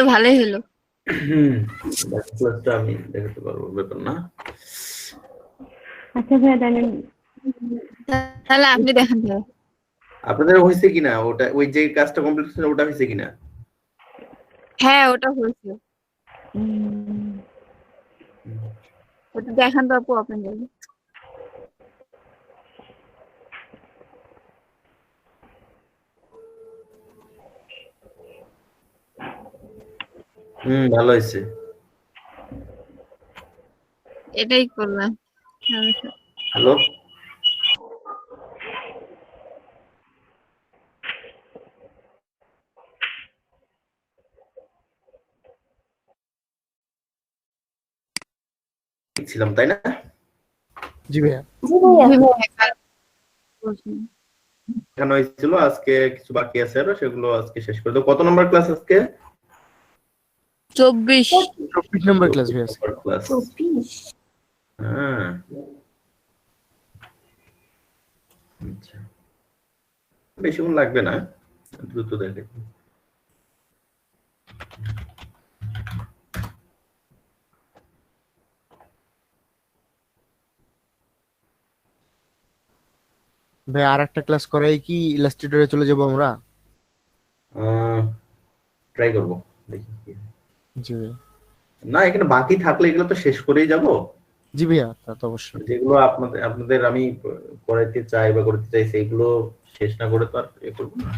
তো ভালোই হলো। ক্লাসটা আমি দেখাতে পারবো, ব্যাপার না। আচ্ছা ভাইয়া তাহলে আপনি দেখান তাহলে। আপনাদের হয়েছে কিনা ওটা, ওই যে কাজটা কমপ্লিট হয়েছে ওটা হয়েছে কিনা? হ্যাঁ ওটা হয়েছে, ওটা দেখান তো আপু আপনাদের। ভালো হয়েছে। এটাই করলাম। হ্যালো, ছিলাম তাই না? জি ভাইয়া। এখানে হয়েছিল, আজকে কিছু বাকি আছে আরো, সেগুলো আজকে শেষ করে দেবো। কত নম্বর ক্লাস আজকে? 24 নম্বর ক্লাস ভাইয়া। ক্লাস 24। হ্যাঁ, আচ্ছা, বেশিক্ষণ লাগবে না, দ্রুত দেখে। ভাই আর একটা ক্লাস করাই কি ইলাস্ট্রেটরে চলে যাব আমরা? ট্রাই করবো, দেখি। জি ভাইয়া। না, এখানে বাকি থাকলে এগুলো তো শেষ করেই যাব। জি ভাইয়া, তা তো অবশ্যই। যেগুলো আপনাদের আমি করাইতে চাই বা করতে চাই সেইগুলো শেষ না করে তো আর এ করবো না।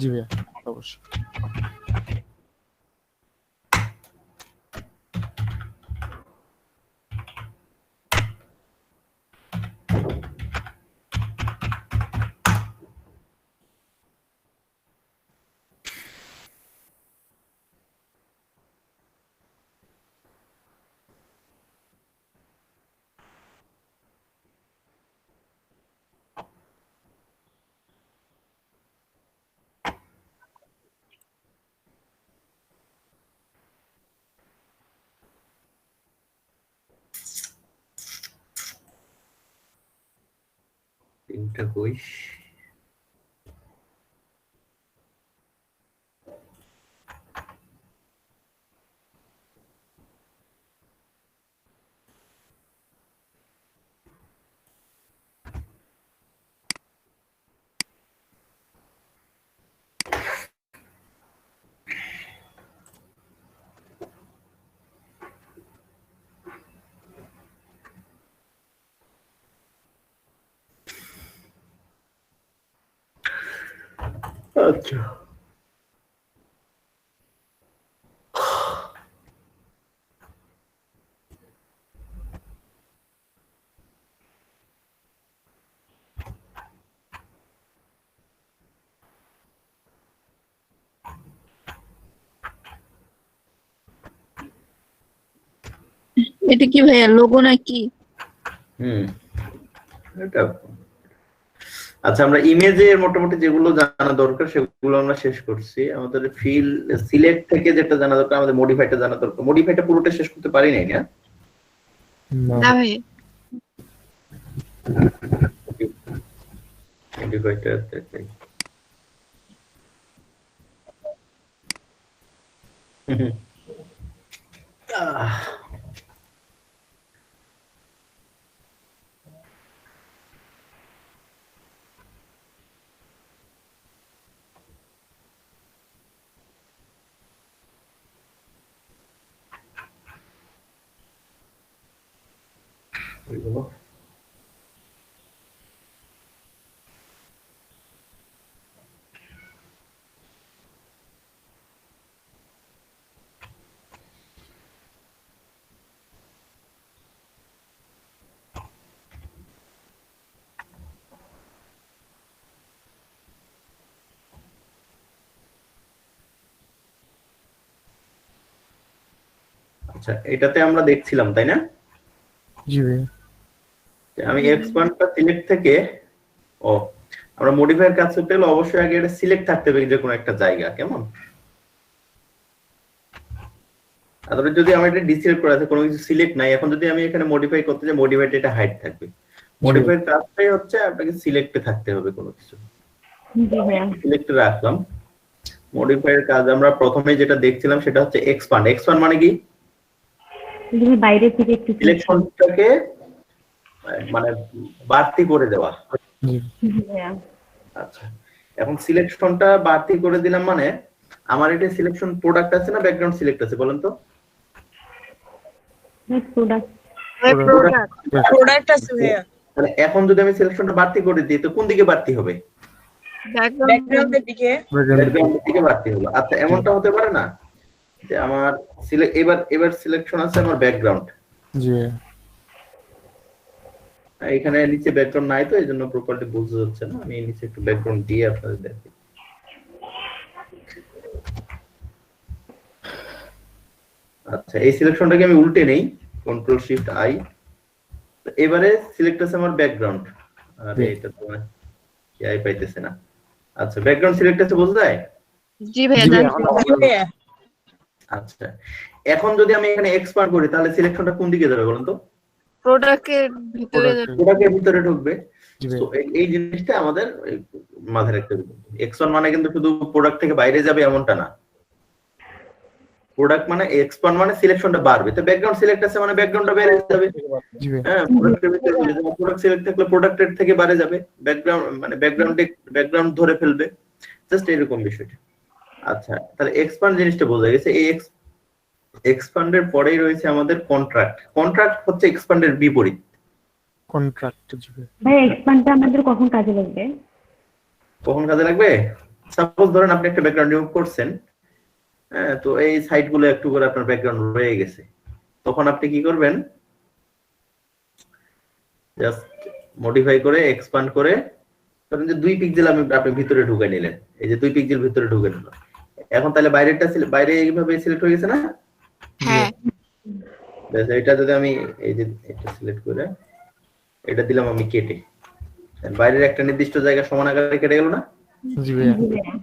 জি ভাইয়া, অবশ্যই। তিনটা কই? আচ্ছা, এটা কি ভাইয়া লোগো নাকি? এটা আচ্ছা, আমরা ইমেজের মোটামুটি যেগুলো জানা দরকার সেগুলো আমরা শেষ করছি। আমাদের ফিল সিলেক্ট থেকে যেটা জানা দরকার, আমাদের মডিফাইটা জানা দরকার। মডিফাইটা পুরোটা শেষ করতে পারি নাই না? না ভাইয়া। মডিফাইটা আচ্ছা, এটাতে আমরা দেখছিলাম তাই না? জি ভাইয়া। আমি এক্সপান্ডটা সিলেক্ট থেকে আমরা মডিফায়ার কাজ করতে হলে অবশ্যই আগে এটা সিলেক্ট থাকতে হবে যে কোনো একটা জায়গা, কেমন? আর যদি আমার এটা ডিসিলেক্ট করা আছে, কোনো কিছু সিলেক্ট নাই, এখন যদি আমি এখানে মডিফাই করতে যাই, মডিফাইটা এটা হাইড থাকবে। মডিফাইয়ের কাজটাই হচ্ছে আপনাকে সিলেক্টে থাকতে হবে কোনো কিছু। জি ভাইয়া। সিলেক্টে রাখলাম, মডিফায়ার কাজ আমরা প্রথমে যেটা দেখছিলাম সেটা হচ্ছে এক্সপান্ড। এক্সপান্ড মানে কি? তুমি বাইরে থেকে একটু সিলেকশনটাকে মানে বাড়তি করে দেওয়া। জি আচ্ছা, এখন সিলেকশনটা বাড়তি করে দিলাম মানে আমার এটা সিলেকশন প্রোডাক্ট আছে না ব্যাকগ্রাউন্ড সিলেক্ট আছে বলেন তো? প্রোডাক্ট প্রোডাক্ট আছে ভাইয়া। তাহলে এখন যদি আমি সিলেকশনটা বাড়তি করে দিই তো কোন দিকে বাড়তি হবে? ব্যাকগ্রাউন্ডের দিকে। ব্যাকগ্রাউন্ডের দিকে বাড়তি হলো। আচ্ছা, এমনটা হতে পারে না যে আমার এবার সিলেকশন আছে আমার ব্যাকগ্রাউন্ড, জি এখানে নিচে ব্যাকগ্রাউন্ড নাই তো এইজন্য প্রপারলি বোঝা যাচ্ছে না। আমি নিচে একটু ব্যাকগ্রাউন্ড দিয়ে আপনাদের দেখাই। আচ্ছা, এই সিলেকশনটাকে আমি উল্টে নেই, কন্ট্রোল শিফট আই। এবারে সিলেক্ট আছে আমার ব্যাকগ্রাউন্ড। আরে এটা তো আই পাইতেছে না। আচ্ছা, ব্যাকগ্রাউন্ড সিলেক্ট আছে বোঝা যায়? জি ভাইয়া জানছি। আচ্ছা, এখন যদি আমি এখানে এক্সপান্ড করি তাহলে সিলেকশনটা কোন দিকে যাবে বলুন তো? প্রোডাক্টের ভিতরে প্রোডাক্টের ভিতরে ঢুকবে। জি ভাই। তো এই জিনিসটা আমাদের মাথায় রাখতে হবে। এক্সপান্ড মানে কিন্তু শুধু প্রোডাক্ট থেকে বাইরে যাবে এমনটা না। প্রোডাক্ট মানে এক্সপান্ড মানে সিলেকশনটা বাড়বে। তো ব্যাকগ্রাউন্ড সিলেক্ট আছে মানে ব্যাকগ্রাউন্ডটা বেড়ে যাবে। জি ভাই। হ্যাঁ, প্রোডাক্টের ভিতরে চলে যাবে। প্রোডাক্ট সিলেক্ট থাকলে প্রোডাক্টের থেকে বাইরে যাবে, ব্যাকগ্রাউন্ড মানে ব্যাকগ্রাউন্ড ধরে ফেলবে। জাস্ট এরকম বিষয়টা। আচ্ছা, তাহলে এক্সপান্ড জিনিসটা বোঝা গেছে। এই এক্সপান্ডের পরেই রয়েছে আমাদের কন্ট্রাক্ট। কন্ট্রাক্ট হচ্ছে এক্সপান্ডের বিপরীত। কন্ট্রাক্ট জি ভাই। ভাই এক্সপান্ডটা আমাদের কখন কাজে লাগবে? কখন কাজে লাগবে? সাপোজ ধরেন আপনি একটা ব্যাকগ্রাউন্ড রিমুভ করছেন, হ্যাঁ, তো এই সাইড গুলো একটু করে আপনার ব্যাকগ্রাউন্ড রয়ে গেছে, তখন আপনি কি করবেন? জাস্ট মডিফাই করে এক্সপান্ড করে ধরেন যে 2 পিক্সেল আপনি ভিতরে ঢুকে নিলেন। এই যে 2 পিক্সেল ভিতরে ঢুকে নিল। এখন তাহলে বাইরেটা বাইরে এইভাবে সিলেক্ট হয়ে গেছে না? হ্যাঁ। ব্যাস, এটা যদি আমি এই যে এটা সিলেক্ট করে এটা দিলাম আমি কেটে, বাইরের একটা নির্দিষ্ট জায়গা সমান আকারে কেটে গেল না? জি ভাই।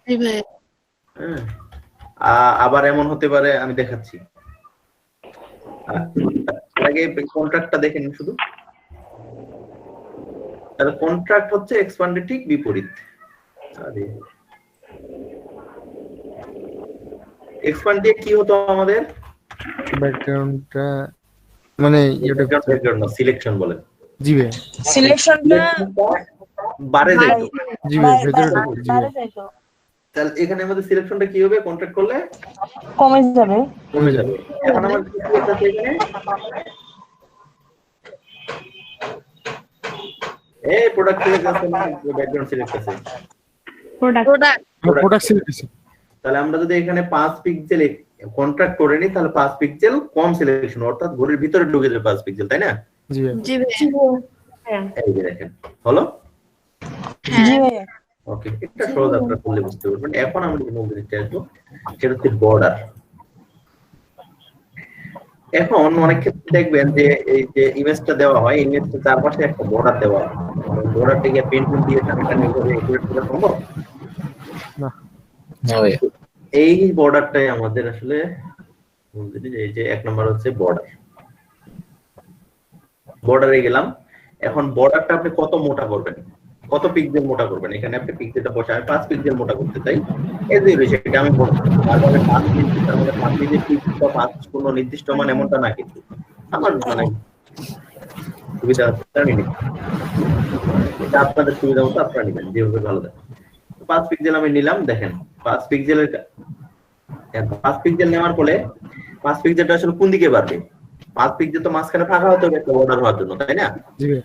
জি ভাইয়া। হ্যাঁ, আবার এমন হতে পারে, আমি দেখাচ্ছি। আগে কন্ট্রাক্টটা দেখেন শুধু। তাহলে কন্ট্রাক্ট হচ্ছে এক্সপান্ডের ঠিক বিপরীত। আরে এক্সপান্ড দিয়ে কি হতো আমাদের? ব্যাকগ্রাউন্ডটা মানে এটা ব্যাকগ্রাউন্ড সিলেকশন বলেন। জি ভাই। সিলেকশনটা বাড়ে যায়। জি ভাই ভেতরে ঢুকে, জি ভাই। তাহলে এখানে আমাদের সিলেকশনটা কি হবে? কন্ট্রাক্ট করলে কমে যাবে। কমে যাবে। এখন আমার কি আছে এখানে? এই প্রোডাক্ট সিলেক্ট আছে না ব্যাকগ্রাউন্ড সিলেক্ট আছে? প্রোডাক্ট প্রোডাক্ট সিলেক্ট আছে। তাহলে আমরা যদি এখানে 5 পিক্সেল কন্ট্রাক্ট করে নিই তাহলে 5 পিক্সেল কম সিলেকশন, অর্থাৎ ঘরের ভিতরে ঢুকে যাবে 5 পিক্সেল, তাই না? জি ভাই। জি ভাইয়া। এই যে দেখেন হলো। জি ভাইয়া। ওকে, এটা সহজ আপনারা করলে বুঝতে পারবেন। এখন আমরা যে মূলনীতিতে আসবো সেটা হচ্ছে বর্ডার। এখন অনেক ক্ষেত্রে দেখবেন যে এই যে ইমেজটা দেওয়া হয়, ইমেজটার চারপাশে একটা বর্ডার দেওয়া হয়। বর্ডারটাকে পেন্সিল দিয়ে টানাটানি করে একুরেট করা সম্ভব না। না ভাইয়া। এই বর্ডারটাই আমাদের আসলে এই যে 1 নম্বর হচ্ছে বর্ডার। বর্ডারে গেলাম। এখন বর্ডারটা আপনি কত মোটা করবেন, কত পিক্সেল মোটা করবেন? এখানে আপনি পিক্সেলটা বসে আমি 5 পিক্সেল মোটা করতে চাই, এই যে বিষয়টা আমি বলবো। তারপরে 5 পিক্সেল, তার মানে 5 পিক্সেল বা 5 কোনো নির্দিষ্ট মান এমনটা না, কিন্তু আমার মানে সুবিধা হচ্ছে আমি নিই। এটা আপনাদের সুবিধা মতো আপনারা নেবেন, যেভাবে ভালো দেয়। 5 পিক্সেল আমি নিলাম। দেখেন 5 পিক্সেলের 5 পিক্সেল নেওয়ার ফলে 5 পিক্সেলটা আসলে কোন দিকে বাড়বে? 5 পিক্সেল তো মাঝখানে ফাঁকা হতে হবে একটা বর্ডার হওয়ার জন্য, তাই না? জি ভাই।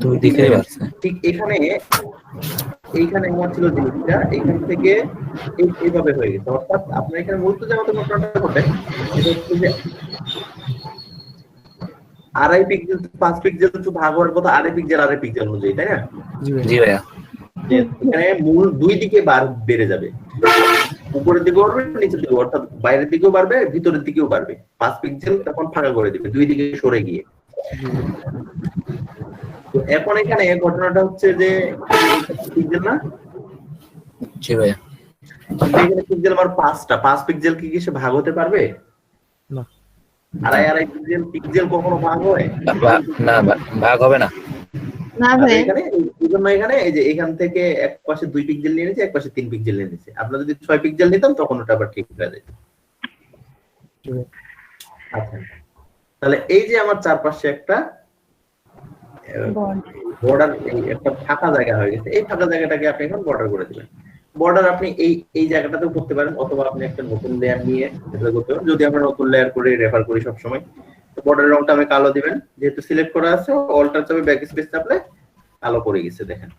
দুই দিকেই বাড়ছে। ঠিক এইখানে আমার ছিল জিনিসটা এখান থেকে এইভাবে হয়ে গেছে। অর্থাৎ আপনার এখানে মূলত যে আমাদের ঘটনাটা ঘটে সেটা হচ্ছে যে 2.5 পিক্সেল 5 পিক্সেল তো ভাগ হওয়ার কথা 2.5 পিক্সেল অনুযায়ী, তাই না? জি ভাই। জি ভাইয়া। যে এখানে মূল দুই দিকে বেড়ে যাবে, উপরের দিকেও বাড়বে নিচের দিকেও, অর্থাৎ বাইরের দিকেও বাড়বে ভিতরের দিকেও বাড়বে। 5 পিক্সেল তখন ফাঁকা করে দিবে দুই দিকে সরে গিয়ে। তো এখন এখানে ঘটনাটা হচ্ছে যে পিক্সেল না? জি ভাইয়া। এখানে পিক্সেল আমার 5টা। 5 পিক্সেল কি সে ভাগ হতে পারবে? না। 2.5 পিক্সেল কখনো ভাগ হয় না ভাগ হবে না। না আর ভাইয়া এখানে এই জন্য এখানে এই যে এখান থেকে এক পাশে 2 পিক্সেল নিয়ে নিয়েছে, এক পাশে 3 পিক্সেল নিয়ে নিয়েছে। আমরা যদি 6 পিক্সেল নিতাম তখন ওটা আবার ঠিক হয়ে যেত। আচ্ছা, তাহলে এই যে আমার চারপাশে একটা বর্ডার, একটা ফাঁকা জায়গা হয়ে গেছে, এই ফাঁকা জায়গাটাকে আপনি এখন বর্ডার করে দিবেন। বর্ডার আপনি এই জায়গাটাতেও করতে পারেন, অথবা আপনি একটা নতুন লেয়ার নিয়ে এটা করতে পারেন। যদি আমরা নতুন লেয়ার করে রেফার করি সবসময়, তো বর্ডারের রংটা আমি কালো দিবেন, যেহেতু সিলেক্ট করা আছে অল্টার চাপে ব্যাক স্পেস চাপলে কালো পড়ে গেছে, দেখেন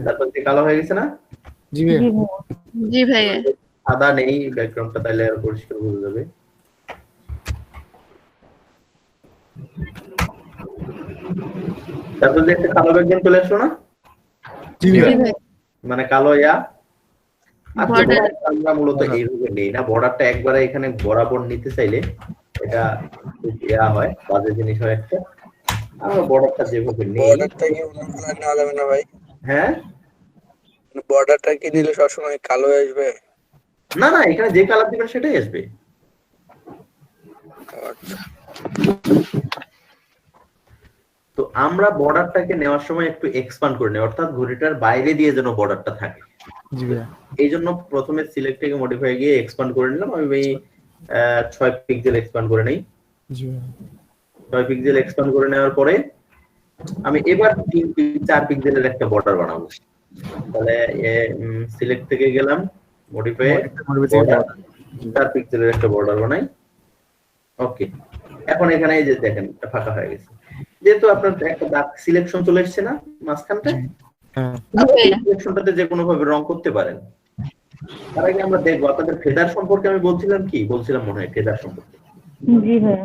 তারপর কালো হয়ে গেছে না? জি ভাইয়া। জি ভাইয়া সাদা নেই ব্যাকগ্রাউন্ডটা, তাইলে আর পরিষ্কার বোঝা যাবে। তারপর যে একটা কালো ব্যাকগ্রাউন্ড চলে আসলো না, জি জি ভাইয়া। ভাইয়া মানে কালো ইয়া। আজকে Border। আমরা মূলত এইভাবে নেই না, বর্ডারটা একবারে এখানে বরাবর নিতে চাইলে এটা খুব ইয়া হয়, বাজে জিনিস হয় একটা। আমরা বর্ডারটা যেভাবে নেই, বর্ডারটা কি অন্য কালার নেওয়া যাবে না ভাই? হ্যাঁ বর্ডারটা কি নিলে সবসময় কালো আসবে? না না, এখানে যে কালার দিবেন সেটাই আসবে। আচ্ছা, তো আমরা বর্ডারটাকে নেওয়ার সময় একটু এক্সপান্ড করে নেই, অর্থাৎ ঘড়িটার বাইরে দিয়ে যেন বর্ডারটা থাকে। জি ভাইয়া। এই জন্য প্রথমে সিলেক্ট থেকে মডিফাই গিয়ে এক্সপান্ড করে নিলাম। আমি 6 পিক্সেল এক্সপান্ড করে নেই। জি ভাইয়া। 6 পিক্সেল এক্সপান্ড করে নেওয়ার পরে আমি এবার 4 পিক্সেলের একটা বর্ডার বানাবো। তাহলে সিলেক্ট থেকে গেলাম মডিফাই, 4 পিক্সেলের একটা বর্ডার বানাই। ওকে, এখন এখানে এই যে দেখেন এটা ফাঁকা হয়ে গেছে, যেহেতু আপনার একটা দাগ সিলেকশন চলে এসেছে না মাঝখানটা, হ্যাঁ সিলেকশনটাতে যে কোনো ভাবে রং করতে পারেন। তার আগে আমরা দেখবো আপনাদের ফেদার সম্পর্কে আমি বলছিলাম, কি বলছিলাম মনে হয় ফেদার সম্পর্কে। জি ভাইয়া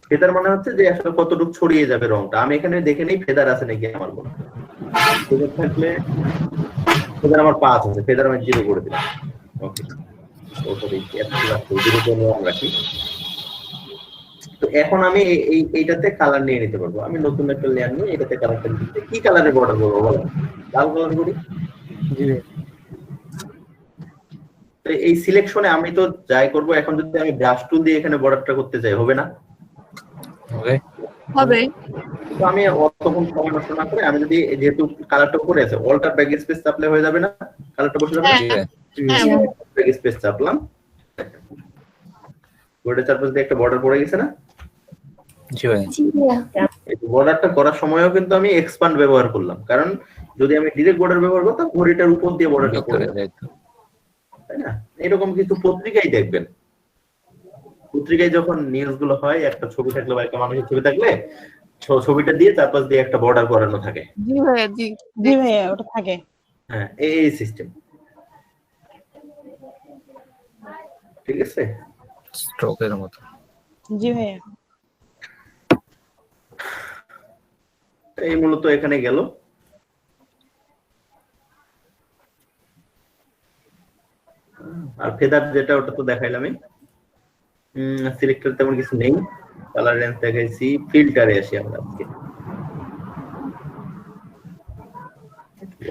ফেদার মানে হচ্ছে যে আসলে কতটুকু ছড়িয়ে যাবে রংটা। আমি এখানে দেখে নেই ফেদার আছে নাকি আমার কোনো। ফেদার থাকলে, ফেদার আমার 5 আছে, ফেদার আমি 0 করে দিলাম। ওকে, রাখি। তো এখন আমি এইটাতে কালার নিয়ে নিতে পারবো। আমি নতুন একটা লেয়ার নিয়ে এটাতে কালারটা দিতে, কি কালারের বর্ডার করবো বলো? লাল কালার করি। জি ভাইয়া। তো এই সিলেকশনে আমি তো যাই করব, এখন যদি আমি ব্রাশ টুল দিয়ে এখানে বর্ডারটা করতে চাই হবে না? ওকে হবে তো আমি অতক্ষণ সময় নষ্ট না করে আমি যদি, যেহেতু কালারটা উপরে আছে, অল্টার ব্যাক স্পেস চাপলে হয়ে যাবে না? কালারটা বসে যাবে না? হ্যাঁ জি ভাইয়া হ্যাঁ ব্যাক স্পেস চাপলাম, বর্ডার চারপাশ দিয়ে একটা বর্ডার পড়ে গেছে না? জি ভাইয়া এই বর্ডারটা করার সময়ও কিন্তু আমি এক্সপান্ড ব্যবহার করলাম, কারণ যদি আমি ডিরেক্ট বর্ডার ব্যবহার করতাম ঘড়িটার উপর দিয়ে বর্ডারটা পড়ে যেত, তাই না? এরকম কিছু পত্রিকায় দেখবেন, পত্রিকায় যখন নিউজ গুলো হয়, একটা ছবি থাকলে বা একটা মানুষের ছবি থাকলে ছবিটা দিয়ে চারপাশ দিয়ে একটা বর্ডার করানো থাকে। জি ভাইয়া জি জি ভাইয়া ওটা থাকে। হ্যাঁ, এই সিস্টেম, ঠিক আছে? স্ট্রোকের মতো। জি ভাইয়া এই মূলত এখানে গেল। আর ফেদার যেটা, ওটা তো দেখাইলামই। সিলেক্টর তেমন কিছু নেই, কালার রেঞ্জ দেখাইছি। ফিল্টারে আসি আমরা আজকে,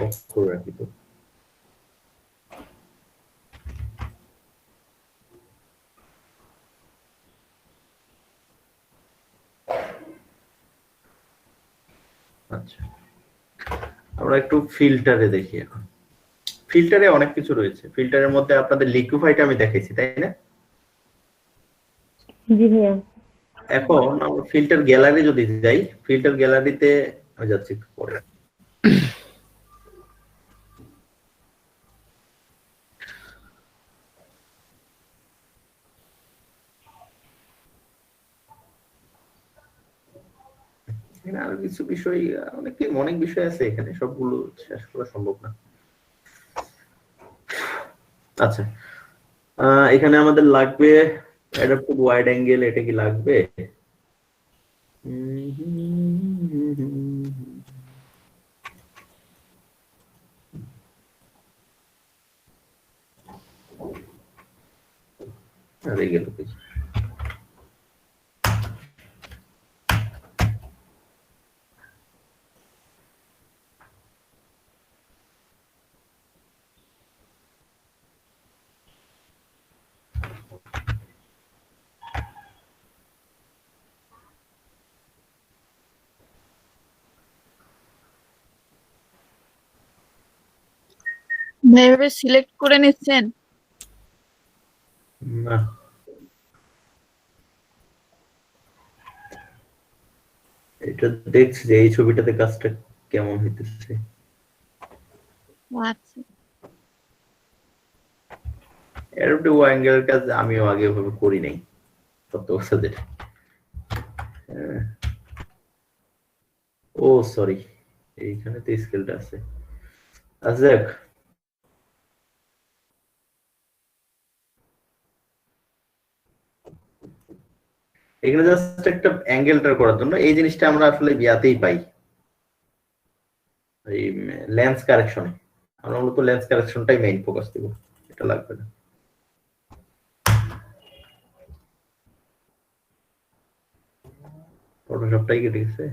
অফ করে রাখি তো। আচ্ছা, আমরা একটু ফিল্টারে দেখি এখন। ফিল্টারে অনেক কিছু রয়েছে। ফিল্টারের মধ্যে আপনাদের লিকুইফাইটা আমি দেখাইছি, তাই না? জি ভাইয়া এখন আমরা ফিল্টার গ্যালারি যদি যাই, ফিল্টার গ্যালারিতে আমি যাচ্ছি একটু পরে। এখানে আরো কিছু বিষয়, অনেক বিষয় আছে এখানে, সবগুলো শেষ করা সম্ভব না। আচ্ছা, এখানে আমাদের লাগবে অ্যাডাপ্টিভ ওয়াইড অ্যাঙ্গেল, এটা কি লাগবে? আরে গেল কিছু। এভাবে সিলেক্ট করে নিচ্ছেন? না, এটা দেখছি যে এই ছবিটাতে কাজটা কেমন হইতেছে। আচ্ছা, এর একটু অ্যাঙ্গেলের কাজ আমিও আগে ওভাবে করি নাই, সত্য কথা যেটা। ও সরি, এইখানে তো স্কেলটা আছে। আচ্ছা দেখ, এখানে জাস্ট একটা অ্যাঙ্গেলটা করার জন্য এই জিনিসটা আমরা আসলে বিয়াতেই পাই, এই লেন্স কারেকশনে। আমরা মূলত লেন্স কারেকশনটাই মেইন ফোকাস দেব, এটা লাগবে না। ফটোশপটাই কেটে গেছে।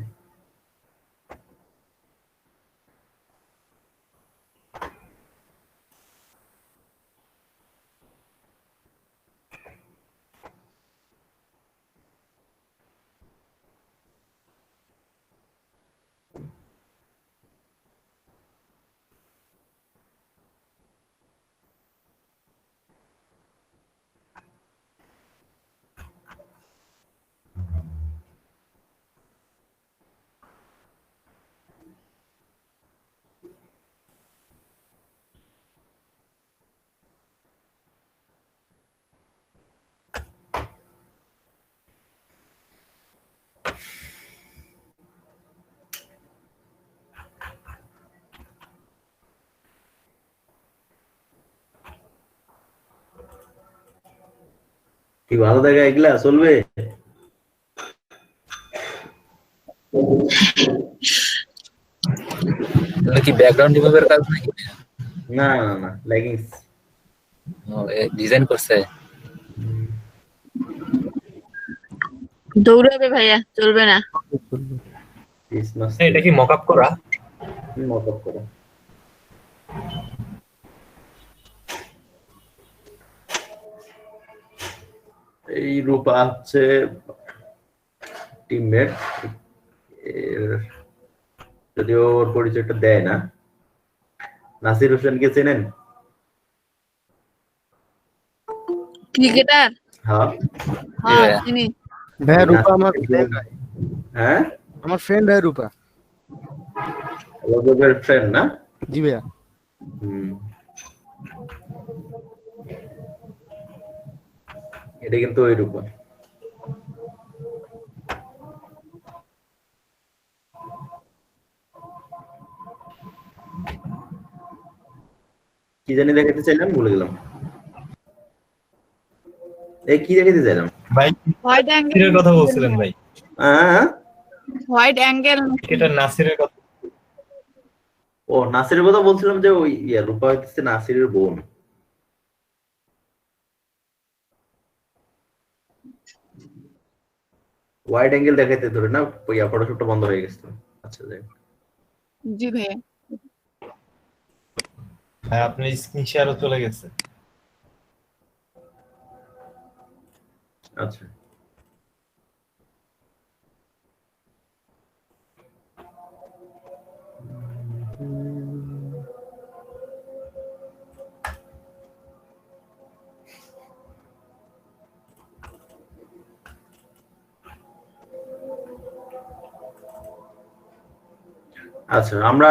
কি ভালো দেখা এগুলা চলবে? তাহলে কি ব্যাকগ্রাউন্ড রিমুভের কাজ নাকি? না না না, লেগিংস ডিজাইন করছে। দৌড়াবে ভাইয়া, চলবে না। ক্রিসমাস এটা কি মকআপ করা? মকআপ করা। এই রূপা হচ্ছে টিমমেট, যদিও ওর পরিচয়টা দেয় না। নাসির হোসেনকে চেনেন? ক্রিকেটার? হ্যাঁ। হ্যাঁ চিনি। ভাইয়া রূপা আমার ফ্রেন্ড, হ্যাঁ আমার ফ্রেন্ড হয় রূপা। ওদের ফ্রেন্ড না? জি ভাইয়া। এটা কিন্তু ওই রূপা। কি জানি দেখাতে চাইলাম, ভুলে গেলাম। এই কি দেখাতে চাইলাম ভাই হোয়াইট নাসিরের অ্যাঙ্গেল, কথা বলছিলেন ভাই, হোয়াইট অ্যাঙ্গেল। এটা নাসিরের কথা। ও নাসিরের কথা বলছিলাম, যে ওই রূপা হইতেছে নাসিরের বোন। ওয়াইড অ্যাঙ্গেল দেখাইতে ধরে না, ফটোশুটটা বন্ধ হয়ে গেছে। আচ্ছা যাই, জি ভাইয়া। ভাই আপনার স্ক্রিন শেয়ারও চলে গেছে। আচ্ছা আচ্ছা, আমরা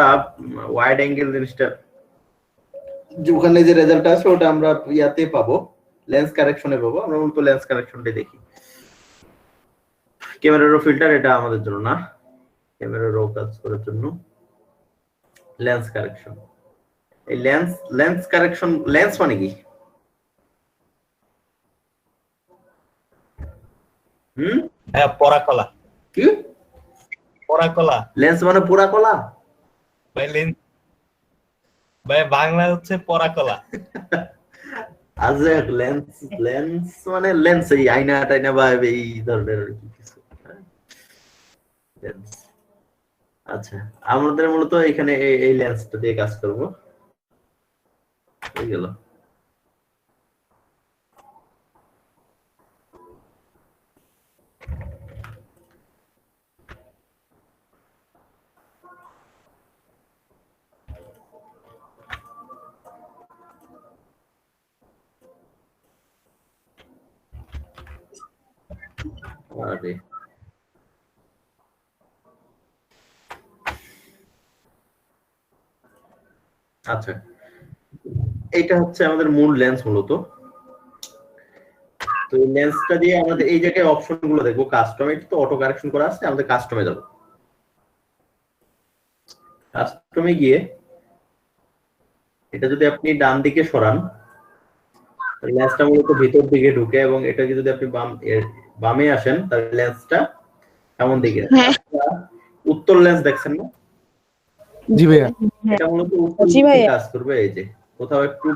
ওয়াইড অ্যাঙ্গেল জিনিসটা, যে ওখানে যে রেজাল্ট আছে ওটা আমরা ইয়াতে পাবো, লেন্স কারেকশনে পাবো। আমরা মূলত লেন্স কারেকশনটাই দেখি। ক্যামেরা রো ফিল্টার এটা আমাদের জন্য না, ক্যামেরা রো কাজ করার জন্য লেন্স কারেকশন। এই লেন্স কারেকশন, লেন্স মানে কি? হ্যাঁ পরাকলা। কি পরাকলা? লেন্স মানে পুরা কলা? ভাই লেন্স, ভাই বাংলা হচ্ছে পরাকলা। আচ্ছা, লেন্স লেন্স মানে লেন্স, এই আয়না টাইনা বা এই ধরনের কিছু লেন্স। আচ্ছা, আমাদের মূলত এখানে এই লেন্সটা দিয়ে কাজ করব। হয়ে গেল। আরে আচ্ছা, এইটা হচ্ছে আমাদের মূল লেন্স মূলত। তো এই লেন্সটা দিয়ে আমাদের এই জায়গায় অপশন গুলো দেখবো। কাস্টম, এটা তো অটো কারেকশন করা আছে, আমাদের কাস্টমে যাব। কাস্টমে গিয়ে এটা যদি আপনি ডান দিকে সরান, লেন্সটা মূলত ভিতর দিকে ঢুকে, এবং এটাকে যদি আপনি বামে আসেন তাহলে লেন্সটা এমন দিকে। উত্তর লেন্স দেখছেন না? জি ভাইয়া। এটা মূলত উত্তর জি দিকে ভাইয়া। কাজ করবে। এই যে কোথাও একটু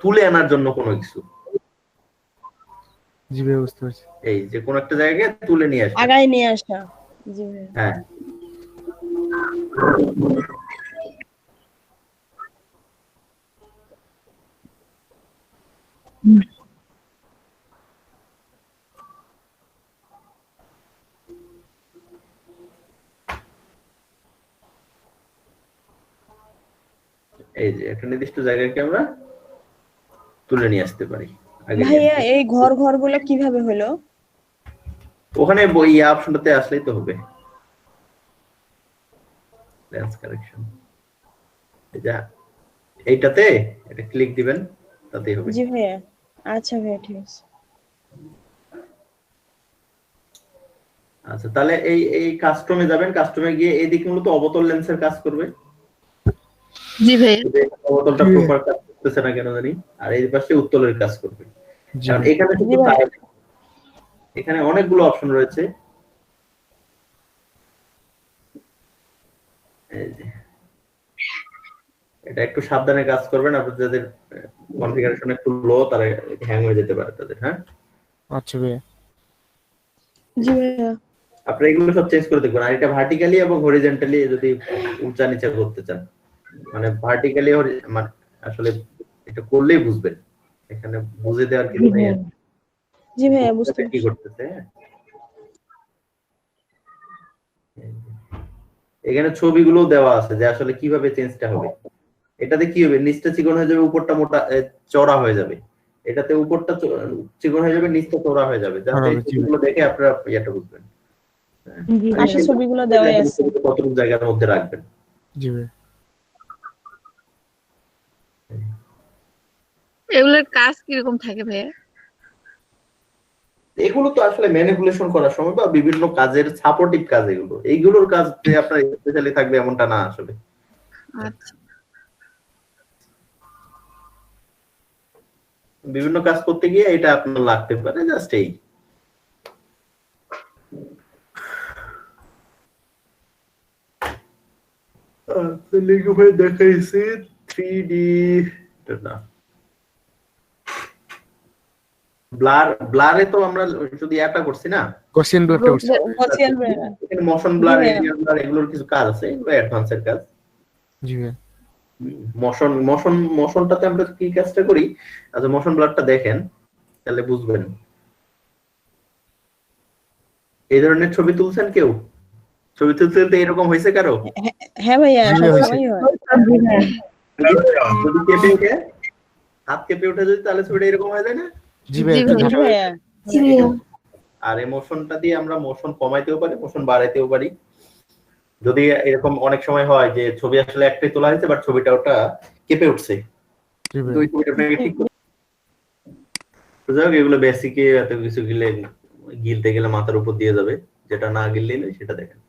তুলে আনার জন্য কোনো কিছু, জি ভাইয়া বুঝতে পারছি। এই যে কোন একটা জায়গায় তুলে নিয়ে আসবে। আগায় নিয়ে আসা। জি ভাইয়া। হ্যাঁ, এই যে একটা নির্দিষ্ট জায়গাকে আমরা তুলে নিয়ে আসতে পারি। আগে ভাইয়া এই ঘর গুলো কিভাবে হলো? ওখানে বই অপশনটাতে আসলেই তো হবে। লেন্স কারেকশন, এই যে এইটাতে এটা ক্লিক দিবেন, তাতেই হবে। জি ভাইয়া। আচ্ছা ভাইয়া, ঠিক আছে। আচ্ছা, তাহলে এই এই কাস্টমে যাবেন। কাস্টমে গিয়ে এই দিক মূলত অবতল লেন্সের কাজ করবে। জি ভাইয়া। অবতলটা প্রপার কাজ করতেছে না কেন জানি, আর এই পাশে উত্তলের কাজ করবে। জি কারণ ভাইয়া। এখানে শুধু তাই না, এখানে অনেকগুলো অপশন রয়েছে। এই যে এটা একটু সাবধানে কাজ করবেন, আপনাদের যাদের কনফিগারেশন একটু লো তারা হ্যাং হয়ে যেতে পারে তাদের। হ্যাঁ, আচ্ছা ভাইয়া। জি ভাইয়া। আপনারা এগুলো সব চেঞ্জ করে দেখবেন। আর এটা ভার্টিক্যালি এবং হরিজন্টালি যদি উঁচা নিচা করতে চান, মানে ভার্টিক্যালি মানে আসলে এটা করলেই বুঝবেন, এখানে বুঝে দেওয়ার কিছু নেই। জি ভাইয়া, বুঝতে কি করতেছে, এখানে ছবিগুলো দেওয়া আছে যে আসলে কিভাবে চেঞ্জটা হবে। এটাতে কি হবে, নিচটা চিকন হয়ে যাবে, উপরটা মোটা চড়া হয়ে যাবে। এটাতে উপরটা চিকন হয়ে যাবে, নিচটা চড়া হয়ে যাবে। যাতে এই ছবিগুলো দেখে আপনারা এটা বুঝবেন। জি আসলে ভাইয়া। ছবিগুলো দেওয়াই আছে। কতটুকু জায়গার মধ্যে রাখবেন। জি ভাইয়া। এগুলোর কাজ কিরকম থাকে ভাইয়া? এগুলো তো আসলে ম্যানিপুলেশন করার সময় বা বিভিন্ন কাজের সাপোর্টিভ কাজ, এগুলো এইগুলোর কাজ যে আপনার স্পেশালি থাকবে এমনটা না আসলে। আচ্ছা। বিভিন্ন কাজ করতে গিয়ে এটা আপনার লাগতে পারে, জাস্ট এই। দেখাইছি 3D না, ব্লারে তো আমরা যদি অ্যাপটা করছি না, কোশ্চেন ব্লকটা করছি। গসিয়ান ভাইয়া। এখানে মোশন ব্লার, এরিয়া ব্লার, এগুলোর কিছু কাজ আছে, এগুলো অ্যাডভান্সের কাজ। জি ভাইয়া। মোশনটাতে আমরা কি কাজটা করি, আচ্ছা মোশন ব্লারটা দেখেন তাহলে বুঝবেন। এই ধরনের ছবি তুলছেন কেউ? ছবি তুলতে এরকম হয়েছে কারো? হ্যাঁ ভাইয়া, জি ভাইয়া, সবসময়ই হয়। জি ভাইয়া। যদি কেঁপে উঠে, হাত কেঁপে উঠে যদি, তাহলে ছবিটা এরকম হয়ে যায় না? জি ভাইয়া। জি জি ভাইয়া। আর এই মোশনটা দিয়ে আমরা মোশন কমাইতেও পারি, মোশন বাড়াইতেও পারি। যদি এরকম অনেক সময় হয় যে ছবি আসলে একটাই তোলা হয়েছে বাট ছবিটা ওটা কেঁপে উঠছে, জি তো ভাইয়া। ওই ছবিটা আপনাকে ঠিক করতে তো যাই হোক, এগুলো বেসিকে এত কিছু গিলতে গেলে মাথার উপর দিয়ে যাবে, যেটা না গিললে সেটা দেখেন।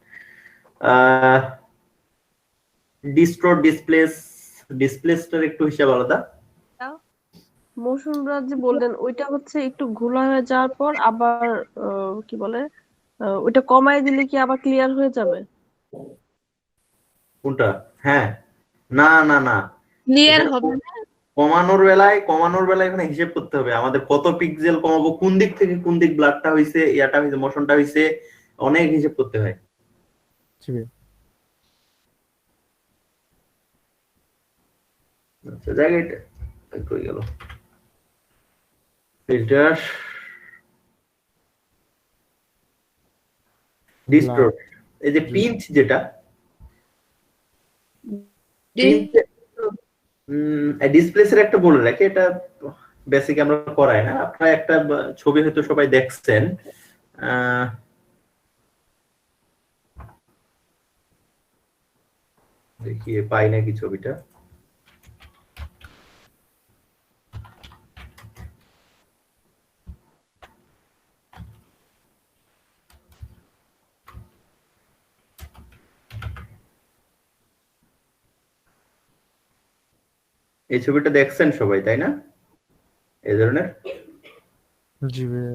ডিস্ট্রোট ডিসপ্লেসটার একটু হিসাব আলাদা। মোশন ব্লার যে বললেন ওইটা হচ্ছে একটু ঘোলা হয়ে যাওয়ার পর আবার কি বলে ওইটা কমায় দিলে কি আবার ক্লিয়ার হয়ে যাবে? কোনটা? হ্যাঁ, না না না, ক্লিয়ার হবে না। কমানোর বেলায় এখানে হিসেব করতে হবে আমাদের কত পিক্সেল কমাবো, কোন দিক থেকে কোন দিক ব্লাডটা হইছে, ইয়াটা হইছে, মোশনটা হইছে, অনেক হিসেব করতে হয়। জি ভাইয়া। আচ্ছা, জায়গাটা কই গেল? ফিল্টার, ডিস্ট্রোট, এই যে পিঞ্চ, যেটা ডিসপ্লেসের একটা বলে রাখি, এটা বেসিক আমরা করাই না। আপনারা একটা ছবি হয়তো সবাই দেখছেন আহ, দেখি পাই নাকি ছবিটা। এই ছবিটা দেখছেন সবাই, তাই না? এই ধরনের জি ভাইয়া।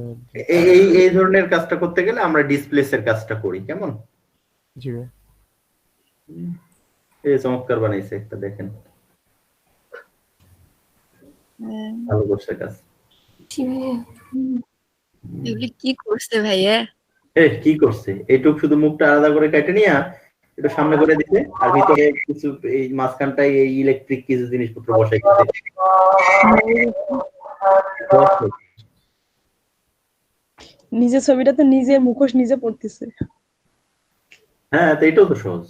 এই ধরনের কাজটা করতে গেলে আমরা ডিসপ্লেসের কাজটা করি, কেমন? জি ভাইয়া। এই চমৎকার বানাইছে একটা, দেখেন হ্যাঁ। ভালো করছে কাজ। এগুলি কি করছে ভাইয়া? কি করছে, এইটুক শুধু মুখটা আলাদা করে কেটে নিয়ে একটু সামনে করে দিতে, আর ভিতরে কিছু এই মাঝখানটায় এই ইলেকট্রিক কিছু জিনিসপত্র বসাই দিতে। নিজের ছবিটা তো নিজে মুখোশ নিজে পড়তেছে। হ্যাঁ, তো এটাও তো সহজ।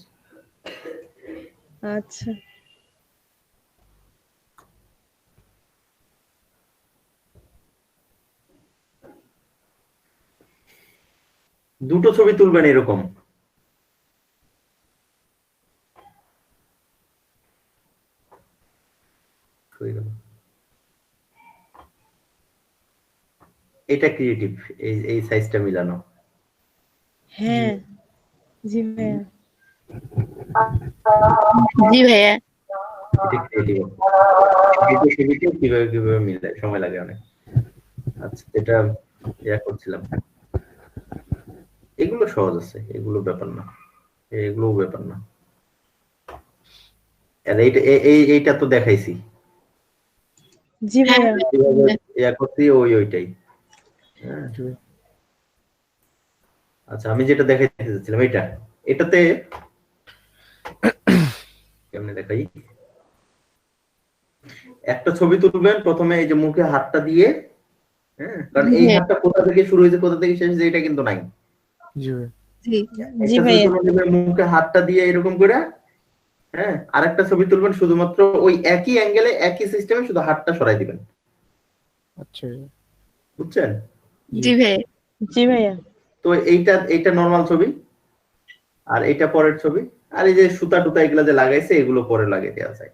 আচ্ছা, দুটো ছবি তুলবেন এরকম। হয়ে গেল। এটা ক্রিয়েটিভ, এই সাইজটা মিলানো। হ্যাঁ জি ভাইয়া। জি ভাইয়া। এটা ক্রিয়েটিভ। দুটো ছবিকে কিভাবে কিভাবে মিলায়, সময় লাগে অনেক। আচ্ছা, এটা ইয়া করছিলাম। এগুলো সহজ আছে, এগুলো ব্যাপার না, এগুলো ব্যাপার না। আর এইটা তো দেখাইছি জি ভাইয়া। কিভাবে ইয়া করছি, ওইটাই। হ্যাঁ। আচ্ছা, আমি যেটা দেখাইতে চাচ্ছিলাম এটাতে কেমনে দেখাই। একটা ছবি তুলবেন, প্রথমে এই যে মুখে হাতটা দিয়ে, হ্যাঁ, কারণ এই হাতটা কোথা থেকে শুরু হয়েছে কোথা থেকে শেষ হয়েছে এটা কিন্তু নাই। জি ভাইয়া। জি জি একটা ছবি ভাইয়া। তুলবেন মুখে হাতটা দিয়ে এরকম করে, হ্যাঁ, আরেকটা ছবি তুলবেন শুধুমাত্র ওই একই অ্যাঙ্গেলে একই সিস্টেমে, শুধু হাতটা সরাই দিবেন। আচ্ছা ভাইয়া। বুঝছেন? জি ভাইয়া। জি ভাইয়া। তো এইটা নরমাল ছবি, আর এইটা পরের ছবি, আর এই যে সুতা টুতা এগুলা যে লাগাইছে এগুলো পরে লাগিয়ে দেওয়া যায়।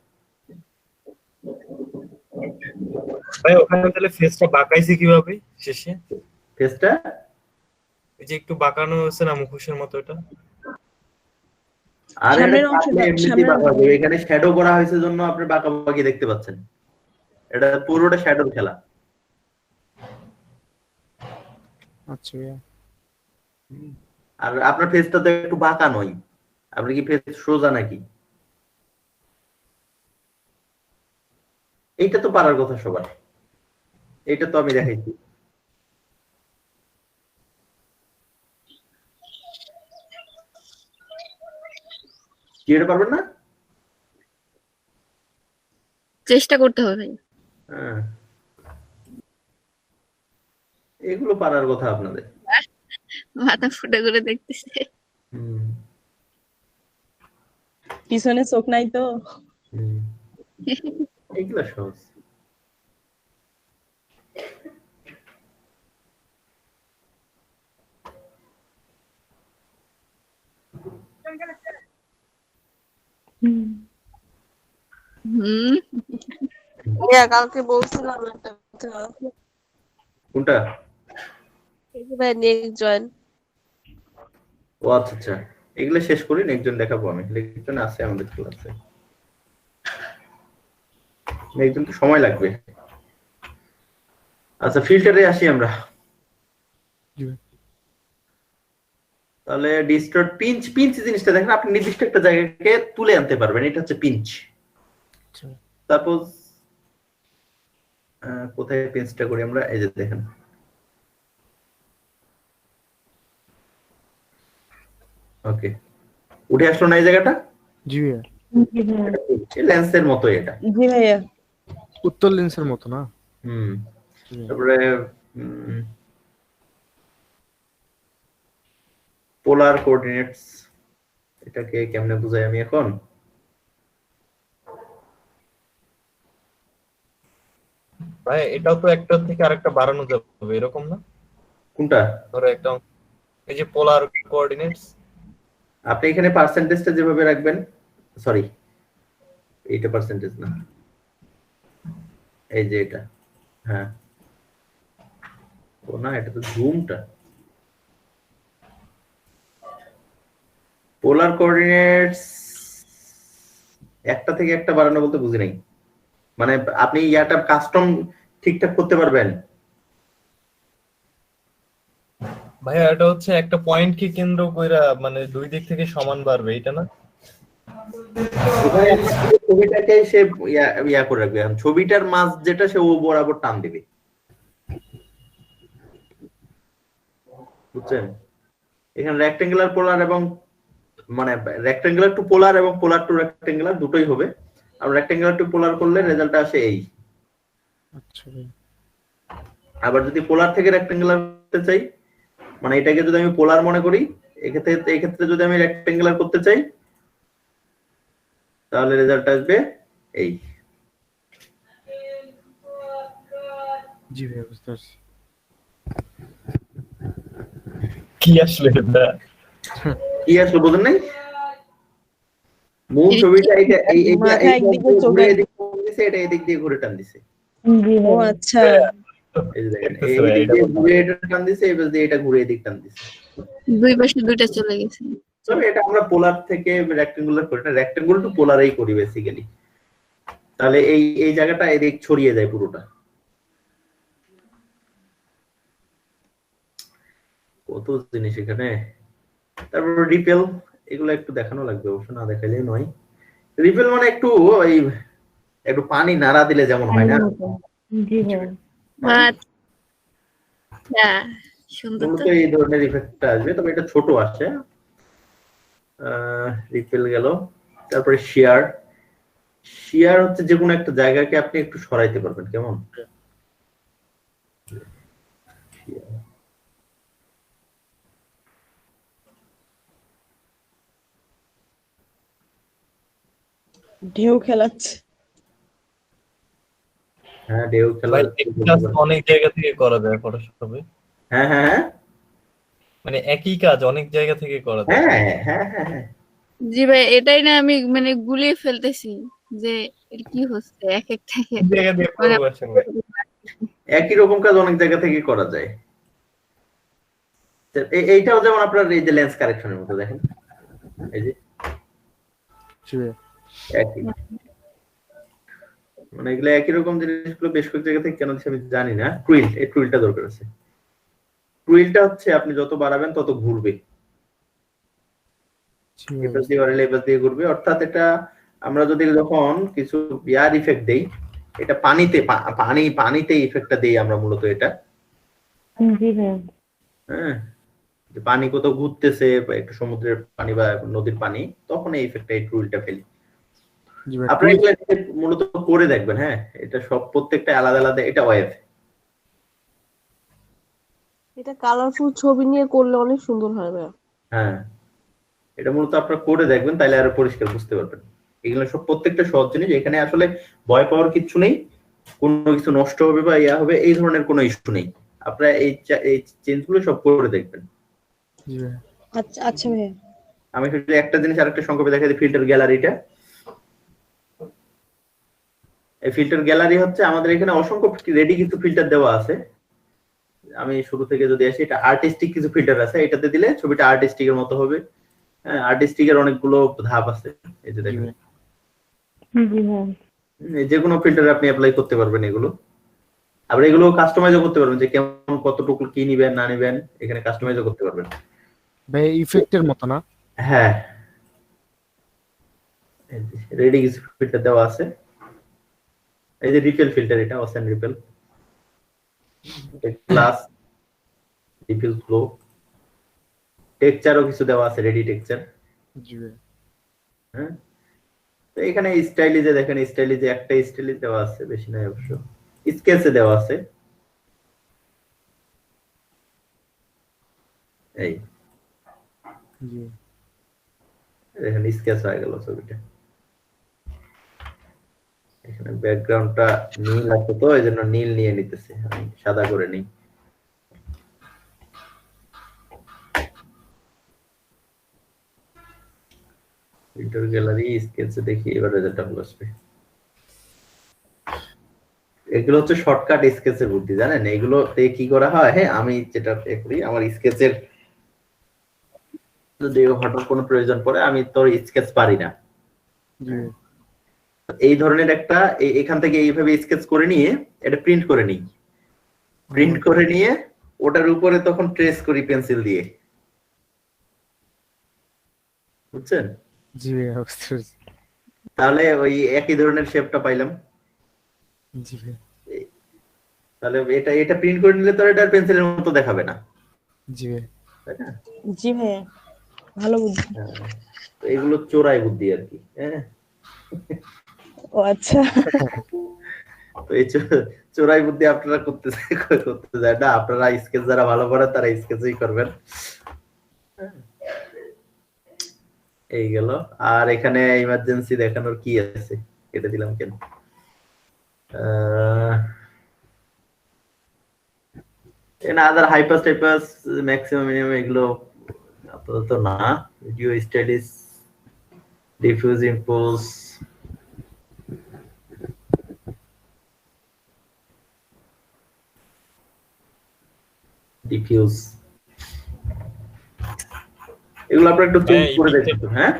ভাই ওখানে তাহলে ফেসটা বাঁকাইছে কিভাবে শেষে? ফেসটা এই যে একটু বাঁকানো হচ্ছে না মুখোশের মতো, এটা আর সামনের অংশটা, এমনিতেই সামনের বাঁকা হবে। এখানে শ্যাডো করা হয়েছে জন্য আপনি বাঁকা বাঁকি দেখতে পাচ্ছেন। এটা পুরোটা শ্যাডোর খেলা। আচ্ছা ভাইয়া। আর আপনার ফেসটা তো একটু বাঁকা নয়, আপনি কি ফেস সোজা নাকি? এইটা তো পারার কথা সবার, এইটা তো আমি দেখাইছি। কি এটা পারবেন না? চেষ্টা করতে হবে ভাইয়া। হ্যাঁ, এগুলো পারার কথা আপনাদের। মাথা ফুটে করে দেখতেছে। হুম, পিছনে চোখ নাই তো। হুম। এগুলো সহজ। হুম। ভাইয়া কালকে বলছিলাম একটা কথা, কোনটা? এই যে ভাই নেক্সট জয়েন। ও আচ্ছা আচ্ছা, এগুলো শেষ করি, নেক্সট দেখাবো আমি। নেক্সট আছে আমাদের ক্লাসে, নেক্সট তো সময় লাগবে। আচ্ছা, ফিল্টারে আসি আমরা। জি। তাহলে ডিস্টর্ট পিঞ্চ, পিঞ্চ জিনিসটা দেখেন, আপনি নির্দিষ্ট একটা জায়গাকে তুলে আনতে পারবেন, এটা হচ্ছে পিঞ্চ। আচ্ছা। সাপোজ কোথায় পিঞ্চটা করি আমরা, এই যে দেখেন, ওকে, উঠে আসলো না এই জায়গাটা? জি ভাইয়া। জি ভাইয়া। লেন্সের মতো এটা। জি ভাইয়া। উত্তর লেন্সের মতো না? হুম। জি ভাইয়া। তারপরে পোলার কোঅর্ডিনেটস, এটাকে কেমনে বুঝাই আমি এখন? ভাই এটাও তো একটা থেকে আরেকটা বাড়ানো যাবে, এরকম না? কোনটা? ধরো একটা এই যে পোলার কোঅর্ডিনেটস, আপনি এখানে পার্সেন্টেজটা যেভাবে রাখবেন, সরি এইটা পার্সেন্টেজ না, এই যে এটা, হ্যাঁ ও না, এটা তো জুমটা। পোলার কোঅর্ডিনেটস একটা থেকে একটা বাড়ানো বলতে বুঝি নাই, মানে আপনি ইয়াটা কাস্টম ঠিকঠাক করতে পারবেন? ভাইয়া এটা হচ্ছে একটা পয়েন্ট কি কেন্দ্র কইরা মানে দুই দিক থেকে সমান বাড়বে, এটা না? ওখানে ছবিটাকে সে ইয়া করে রাখবে, এখন ছবিটার মাঝ যেটা সে ও বরাবর টান দিবে, বুঝছেন? এখানে রেক্টেঙ্গুলার পোলার এবং মানে রেক্টেঙ্গুলার টু পোলার এবং পোলার টু রেক্টেঙ্গুলার দুটোই হবে। আর রেক্টেঙ্গুলার টু পোলার করলে রেজাল্ট আসে এই। আচ্ছা ভাই। আবার যদি পোলার থেকে রেক্টেঙ্গুলার করতে চাই, মানে এটাকে যদি আমি পোলার মনে করি, এক্ষেত্রে যদি আমি রেক্টেঙ্গুলার করতে চাই তাহলে রেজাল্ট আসবে এই। জি ভাই বুঝতে পারছি। কি আসলে এটা? কি আসলে বোঝেন নাই? মূল ছবিটা এইটা মাথা একদিকে চোখে এদিক দিছে, এটা এদিক দিয়ে ঘুরে টান দিছে। জি ও ভাই। আচ্ছা, এই যে দেখেন, এদিক দিয়ে ঘুরে এটা টান দিছে, এবার দিয়ে এটা ঘুরে এদিক টান দিছে। দুই পাশে দুইটা চলে গেছে। তবে এটা আমরা পোলার থেকে রেক্টেঙ্গুলার করি না, রেক্টেঙ্গুলার টু পোলারই করি বেসিক্যালি। তাহলে এই জায়গাটা এদিক ছড়িয়ে যায় পুরোটা। কত জিনিস এখানে। তারপর রিপেল, এগুলো একটু দেখানো লাগবে, অবশ্য না দেখাইলে নয়। রিপেল মানে একটু পানি নাড়া দিলে যেমন হয় না, জি ভাই। আচ্ছা, সুন্দর তো। মূলত এই ধরনের ইফেক্টটা আসবে, তবে এটা ছোট আসে। রিপেল গেল। তারপরে শিয়ার হচ্ছে যে কোনো একটা জায়গাকে আপনি একটু সরাইতে পারবেন, কেমন? ঢেউ খেলাচ্ছে। হ্যাঁ, ঢেউ খেলা। ভাই একটা কাজ অনেক জায়গা থেকে করা যায় ফটোশপে। হ্যাঁ হ্যাঁ হ্যাঁ মানে একই কাজ অনেক জায়গা থেকে করা যায়। হ্যাঁ হ্যাঁ হ্যাঁ হ্যাঁ। জি ভাই, এটাই না আমি মানে গুলিয়ে ফেলতেছি যে এর কি হচ্ছে এক একটা এক জায়গা দিয়ে করবো আসলে। একই রকম কাজ অনেক জায়গা থেকে করা যায়। এইটাও যেমন আপনার এই যে লেন্স কারেকশনের মতো, দেখেন এই যে জি ভাই। একই, মানে এগুলো একই রকম জিনিসগুলো বেশ কয়েক জায়গা থেকে কেন দিচ্ছে আমি জানি না। এই টুইলটা দরকার আছে। টুইলটা হচ্ছে আপনি যত বাড়াবেন তত ঘুরবে, জি ভাই। এপাশ দিয়ে বাড়ালে এপাশ দিয়ে ঘুরবে। অর্থাৎ এটা আমরা যদি যখন কিছু বিয়ার ইফেক্ট দেই, এটা পানিতে ইফেক্টটা দেই আমরা মূলত এটা। জি ভাই। হ্যাঁ, যে পানি কোথাও ঘুরতেছে বা একটু সমুদ্রের পানি বা নদীর পানি, তখন এই ইফেক্টটা এই টুইলটা ফেলি। জি ভাই। আপনারা এগুলো মূলত করে দেখবেন। হ্যাঁ, এটা সব প্রত্যেকটা আলাদা আলাদা। এটা ওয়েভ, এটা কালারফুল ছবি নিয়ে করলে অনেক সুন্দর হয় ভাইয়া। হ্যাঁ এটা মূলত আপনারা করে দেখবেন, তাইলে আরো পরিষ্কার বুঝতে পারবেন। এগুলো সব প্রত্যেকটা সহজ জিনিস, এখানে আসলে ভয় পাওয়ার কিছু নেই। কোনো কিছু নষ্ট হবে বা ইয়া হবে এই ধরনের কোনো ইস্যু নেই। আপনারা এই চেঞ্জগুলো সব করে দেখবেন। জি ভাই। আচ্ছা আচ্ছা ভাইয়া। আমি শুধু একটা জিনিস আরেকটা সংক্ষেপে দেখাই দিই, ফিল্টার গ্যালারিটা। এই ফিল্টার গ্যালারি হচ্ছে আমাদের এখানে অসংখ্য রেডি কিছু ফিল্টার দেওয়া আছে। আমি শুরু থেকে যদি আসি, এটা আর্টিস্টিক কিছু ফিল্টার আছে, এটাতে দিলে ছবিটা আর্টিস্টিকের মতো হবে। হ্যাঁ, আর্টিস্টিকের অনেকগুলো ধাপ আছে, এই যে দেখেন। জি ভাই। যে কোনো ফিল্টার আপনি অ্যাপ্লাই করতে পারবেন এগুলো। আবার এগুলো কাস্টমাইজও করতে পারবেন, যে কেমন কতটুকু কি নিবেন না নিবেন, এখানে কাস্টমাইজও করতে পারবেন। ভাই ইফেক্টের মতো না? হ্যাঁ, রেডি কিছু ফিল্টার দেওয়া আছে। এই যে রিপেল ফিল্টার, এটা অসেন রিপেল, ক্লাস রিপেল ফ্লো, টেক্সচারও কিছু দেওয়া আছে, রেডি টেক্সচার। জি ভাই। হ্যাঁ, তো এখানে স্টাইলিজে দেখেন, স্টাইলিজে একটা স্টাইলিজ দেওয়া আছে, বেশি নাই অবশ্য। স্কেচে দেওয়া আছে এই জি দেখেন, স্কেচ হয়ে গেল ছবিটা। এখানে ব্যাকগ্রাউন্ডটা নীল আছে, তো এই জন্য নীল নিয়ে নিতেছে, আমি সাদা করে নিই। প্রিন্টার গ্যালারি স্কেচে দেখি এবার রেজাল্টটা ভালো আসবে। এগুলো হচ্ছে শর্টকাট স্কেচের বুদ্ধি, জানেন? এগুলোতে কি করা হয়, হ্যাঁ আমি যেটা করি আমার স্কেচের যদি হঠাৎ কোনো প্রয়োজন পড়ে, আমি তো স্কেচ পারি না, জি এই ধরনের একটা এখান থেকে এইভাবে স্কেচ করে নিয়ে এটা প্রিন্ট করে নিই, প্রিন্ট করে নিয়ে ওটার উপরে তখন ট্রেস করি পেন্সিল দিয়ে, বুঝছেন? জি ভাইয়া বুঝতে পেরেছি। তাহলে ওই একই ধরনের শেপটা পাইলাম। জি ভাইয়া। তাহলে এটা প্রিন্ট করে নিলে তো এটা পেন্সিলের মতো দেখাবে না, জি ভাইয়া। তাই না? জি ভাইয়া, ভালো বুদ্ধি। হ্যাঁ, তো এগুলো চোরাই বুদ্ধি আর কি। হ্যাঁ, ও আচ্ছা। তো এই চোরাই বুদ্ধি আপনারা করতে যায় না, আপনারা স্কেচ যারা ভালো পারেন তারা স্কেচই করবেন। এই গেল। আর এখানে ইমার্জেন্সি দেখানোর কি আছে, কেটে দিলাম কেন? আদার হাইপাস টাইপাস ম্যাক্সিমাম মিনিমাম এগুলো আপাতত না। Video studies, diffuse impose, diffuse, এগুলো আপনারা একটু চেঞ্জ করে দেখুন। হ্যাঁ,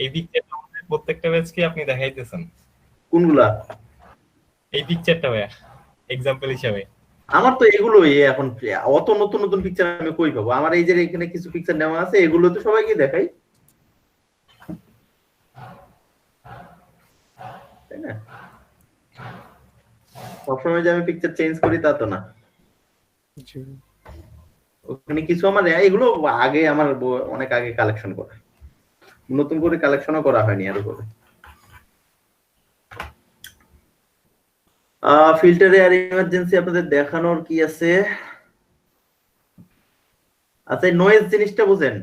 এই পিকচারটা আমাদের প্রত্যেকটা ব্যাচকে আপনি দেখাইতেছেন? কোনগুলা? এই পিকচারটা ভাইয়া এক্সাম্পল হিসাবে। আমার তো এগুলোই এখন, অত নতুন নতুন পিকচার আমি কই পাবো? আমার এই যে এখানে কিছু পিকচার নেওয়া আছে, এগুলো তো সবাইকে দেখাই, তাই না? সবসময় যে আমি পিকচার চেঞ্জ করি তা তো না। জি ওখানে কিছু আমার এগুলো আগে আমার অনেক আগে কালেকশন করা, নতুন করে কালেকশনও করা হয়নি আরো করে। ফিল্টারে আর ইমার্জেন্সি আপনাদের দেখানোর কি আছে? আচ্ছা, নয়েজ জিনিসটা বুঝেন?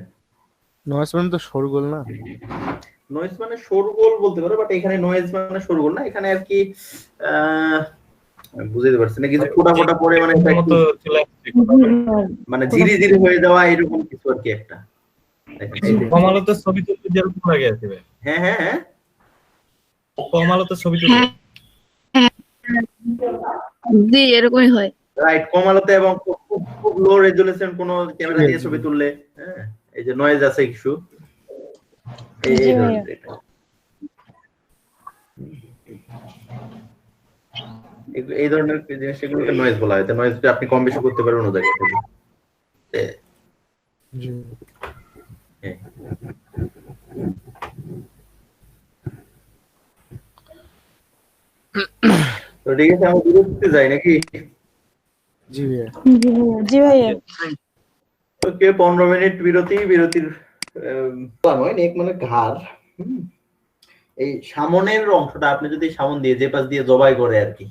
নয়েজ মানে তো শোরগোল না? নয়েজ মানে শোরগোল বলতে পারো, বাট এখানে নয়েজ মানে শোরগোল না, এখানে আর কি বুঝতে পারছি না, কিছু ফোটা ফোটা পড়ে মানে মতো চলে আসছে, মানে ধীরে ধীরে হয়ে যাওয়া এরকম কিছু আর কি একটা। কম আলোতে ছবি তুলতে যেরকম লাগে আছে ভাই। হ্যাঁ হ্যাঁ হ্যাঁ, কম আলোতে ছবি তুলতে জি এরকমই হয়। রাইট, কম আলোতে এবং খুব লো রেজোলিউশন কোন ক্যামেরা দিয়ে ছবি তুললে, হ্যাঁ এই যে নয়েজ আছে কিছু, জি ভাইয়া। এই ধরনের জিনিস এগুলোকে নয়েজ বলা হয়। নয়েজটা আপনি কম বেশি করতে পারবেন অন্য জায়গা থেকে। জি হ্যাঁ। তো ঠিক আছে, আমরা বিরতিতে যাই নাকি? জি ভাইয়া। জি ভাইয়া। ওকে, 15 মিনিট বিরতি। বিরতির নয়, নেক মানে ঘাড়। এই সামনের অংশটা আপনি যদি সামন দিয়ে যে পাশ দিয়ে জবাই করে আর কি,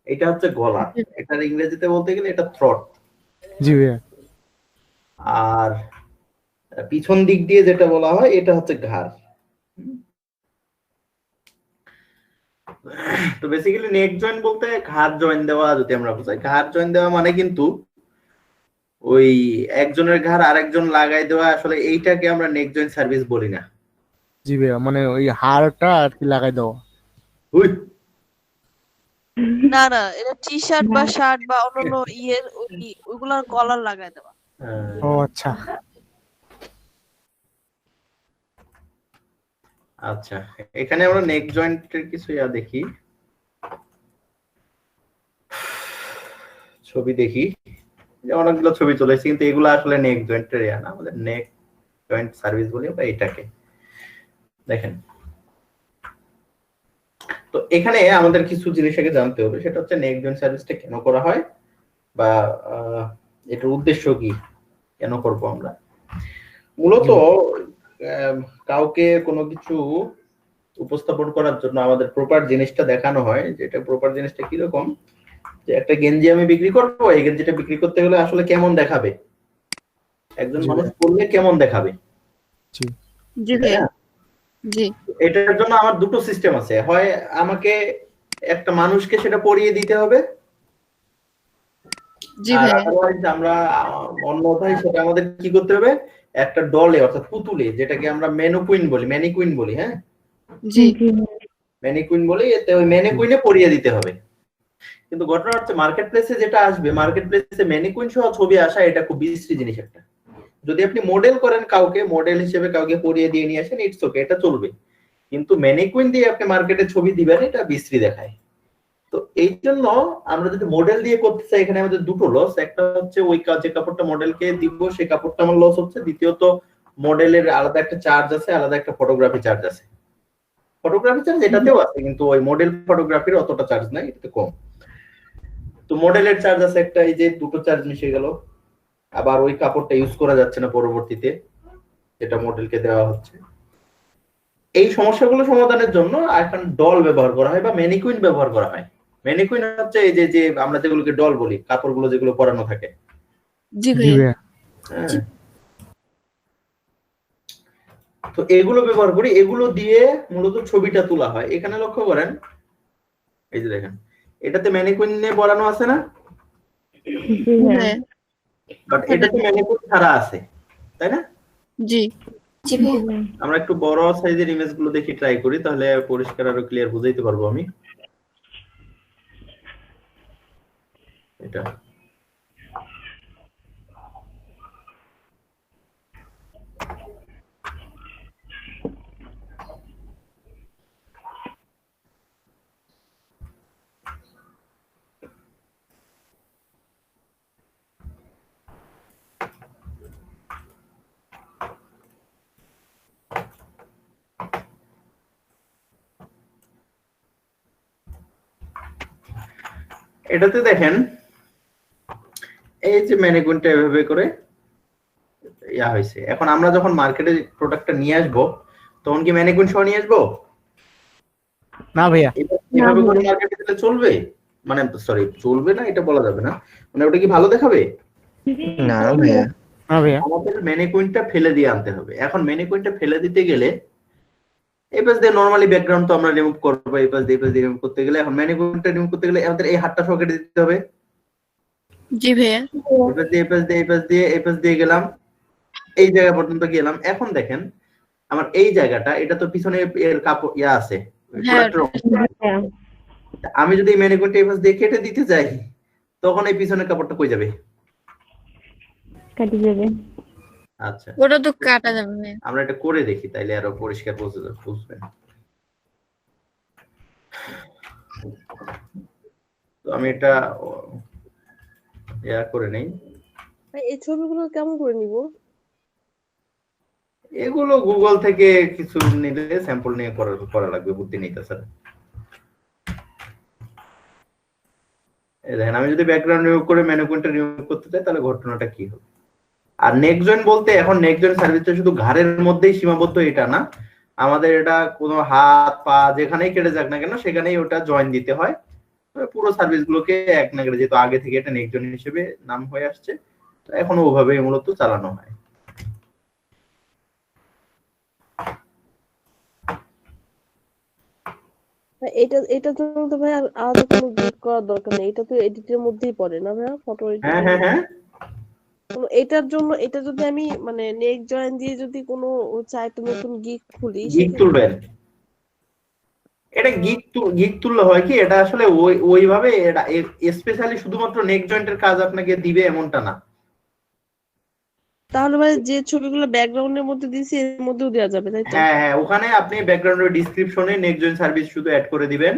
এটা হচ্ছে গলা। এটার ইংরেজিতে বলতে গেলে এটা থ্রট। জি ভাইয়া। আর পিছন দিক দিয়ে যেটা বলা হয় এটা হচ্ছে ঘাড়। তো বেসিক্যালি নেক জয়েন্ট বলতে ঘাড় জয়েন দেওয়া, যদি আমরা বুঝাই ঘাড় জয়েন দেওয়া মানে কিন্তু ওই একজনের ঘাড় আরেকজন লাগাই দেওয়া, আসলে এইটাকে আমরা নেক জয়েন্ট সার্ভিস বলি না। জি ভাইয়া, মানে ওই হাড়টা আর কি লাগাই দেওয়া। উই, না না, এটা টি শার্ট বা শার্ট বা অন্যান্য ওইগুলার কলার লাগায় দেওয়া। ও আচ্ছা। আচ্ছা, এখানে আমরা নেক জয়েন্টের কিছু দেখি, ছবি দেখি। অনেকগুলো ছবি চলে এসেছে, কিন্তু এগুলো আসলে নেক জয়েন্টের না, আমাদের নেক জয়েন্ট সার্ভিস বলি আমরা এটাকে। দেখেন, তো এখানে আমাদের কিছু জিনিস আগে জানতে হবে, সেটা হচ্ছে নেক জয়েন্ট সার্ভিসটা কেন করা হয় বা এটার উদ্দেশ্য কি, কেন করব আমরা। মূলত কাউকে কোনো কিছু উপস্থাপন করার জন্য আমাদের প্রপার জিনিসটা দেখানো হয়, যেটা প্রপার জিনিসটা কিরকম, যে একটা গেঞ্জি আমি বিক্রি করবো, এই গেঞ্জিটা বিক্রি করতে গেলে আসলে কেমন দেখাবে, একজন মানুষ পরলে কেমন দেখাবে। জি ভাইয়া। জি, এটার জন্য আমার দুটো সিস্টেম আছে, হয় আমাকে একটা মানুষকে সেটা পরিয়ে দিতে হবে, জি আর ভাইয়া। আদারওয়াইজ আমরা অন্যথায় সেটা আমাদের কি করতে হবে, একটা ডলে অর্থাৎ পুতুলে, যেটাকে আমরা ম্যানিকুইন বলি, হ্যাঁ জি জি ভাইয়া ম্যানিকুইন বলি, এতে ওই ম্যানিকুইনে পরিয়ে দিতে হবে। কিন্তু ঘটনা হচ্ছে মার্কেট প্লেসে যেটা আসবে, মার্কেট প্লেসে ম্যানিকুইন সহ ছবি আসা এটা খুব বিশ্রী জিনিস একটা। যদি আপনি মডেল করেন কাউকে, মডেল হিসেবে কাউকে পরিয়ে দিয়ে নিয়ে আসেন, ইটস ওকে, এটা চলবে। কিন্তু ম্যানিকুইন দিয়ে আপনি মার্কেটে ছবি দিবেন, এটা বিশ্রী দেখায়। তো এই জন্য আমরা যদি মডেল দিয়ে করতে চাই, এখানে আমাদের দুটো লস। একটা হচ্ছে ওই যে কাপড়টা মডেলকে দিব সেই কাপড়টা আমার লস হচ্ছে, দ্বিতীয়ত মডেলের আলাদা একটা চার্জ আছে, আলাদা একটা ফটোগ্রাফি চার্জ আছে। ফটোগ্রাফি চার্জ এটাতেও আছে, কিন্তু ওই মডেল ফটোগ্রাফির অতটা চার্জ নাই, এটা কম। তো মডেলের চার্জ আছে একটা, এই যে দুটো চার্জ মিশে গেল। আবার ওই কাপড়টা ইউজ করা যাচ্ছে না পরবর্তীতে, যেটা মডেলকে দেওয়া হচ্ছে। এই সমস্যাগুলো সমাধানের জন্য এখন ডল ব্যবহার করা হয় বা ম্যানিকুইন ব্যবহার করা হয়। ম্যানিকুইন হচ্ছে এই যে আমরা যেগুলোকে ডল বলি, কাপড়গুলো যেগুলো পরানো থাকে। জি জি ভাইয়া ভাইয়া হ্যাঁ। তো এগুলো ব্যবহার করি, এগুলো দিয়ে মূলত ছবিটা তোলা হয়। এখানে লক্ষ্য করেন, এই যে দেখেন, এটাতে ম্যানিকুইনে পরানো আছে না, জি ভাইয়া ভাইয়া বাট এটাতে ম্যানিকুইন ছাড়া আছে, তাই না? জি জি ভাইয়া আমরা একটু বড় সাইজের ইমেজ গুলো দেখি, ট্রাই করি, তাহলে পরিষ্কার আরো ক্লিয়ার বুঝাইতে পারবো আমি। এটা এটাতে দেখেন, এই যে ম্যানিকুইনটা এভাবে করে ইয়া হয়েছে। এখন আমরা যখন মার্কেটে প্রোডাক্টটা নিয়ে আসবো, তখন কি ম্যানিকুইন সহ নিয়ে আসবো? না ভাইয়া এভাবে করে মার্কেটে দিলে চলবে? মানে সরি, চলবে না এটা বলা যাবে না, মানে ওটা কি ভালো দেখাবে? না ভাইয়া না ভাইয়া আমাদের ম্যানিকুইনটা ফেলে দিয়ে আনতে হবে। এখন ম্যানিকুইনটা ফেলে দিতে গেলে এই পাশ দিয়ে নরমালি ব্যাকগ্রাউন্ড তো আমরা রিমুভ করবো, এই পাশ দিয়ে রিমুভ করতে গেলে, এখন ম্যানিকুইনটা রিমুভ করতে গেলে আমাদের এই হাতটা সহ কেটে দিতে হবে। জি ভাইয়া এই পাশ দিয়ে গেলাম, এই জায়গা পর্যন্ত গেলাম। এখন দেখেন আমার এই জায়গাটা, এটা তো পিছনে এর কাপড় ইয়া আছে, হ্যাঁ আমি যদি ম্যানিকুইনটা এই পাশ দিয়ে কেটে দিতে যাই, তখন এই পিছনের কাপড়টা কই যাবে? কাটি যাবে আচ্ছা, ওটা তো কাটা যাবে ভাইয়া। আমরা এটা করে দেখি, তাইলে আরো পরিষ্কার বুঝবেন। তো আমি এটা ইয়া করে নেই। এই ছবিগুলো কেমন করে নিব? এগুলো গুগল থেকে কিছু নিলে স্যাম্পল নিয়ে করা লাগবে, বুদ্ধি নেই তাছাড়া। এই দেখেন, আমি যদি ব্যাকগ্রাউন্ড রিমুভ করে ম্যানিকুইনটা রিমুভ করতে চাই, তাহলে ঘটনাটা কি হবে? আর নেক্সট জয়েন বলতে, এখন নেক্সট জয়েন সার্ভিসটা শুধু ঘাড়ের মধ্যেই সীমাবদ্ধ এটা না, আমাদের এটা কোনো হাত পা যেখানেই কেটে যাক না কেন, সেখানেই ওটা জয়েন দিতে হয়। পুরো সার্ভিস গুলোকে এক নাগারে, যেহেতু আগে থেকে এটা নেক্সট জয়েন হিসেবে নাম হয়ে আসছে, তো এখনো ওভাবেই মূলত চালানো হয়। এটার জন্য তো ভাই আলাদা কোনো গিট করার দরকার নেই, এটা তো এডিটের মধ্যেই পড়ে না ভাইয়া, ফটো হ্যাঁ হ্যাঁ হ্যাঁ, এটার জন্য এটা যদি আমি মানে নেক জয়েন দিয়ে যদি কোনো চাই তো নতুন গিগ খুলি, গিগ তুলবেন, এটা গিগ তুললে হয় কি, এটা আসলে ওইভাবে এটা স্পেশালি শুধুমাত্র নেক জয়েন্টের কাজ আপনাকে দিবে এমনটা না। তাহলে ভাই যে ছবিগুলো ব্যাকগ্রাউন্ডের মধ্যে দিয়েছি এর মধ্যেও দেওয়া যাবে, তাই তো? হ্যাঁ হ্যাঁ, ওখানে আপনি ব্যাকগ্রাউন্ডের ডিসক্রিপশনে নেক্সট জয়েন সার্ভিস শুধু অ্যাড করে দিবেন।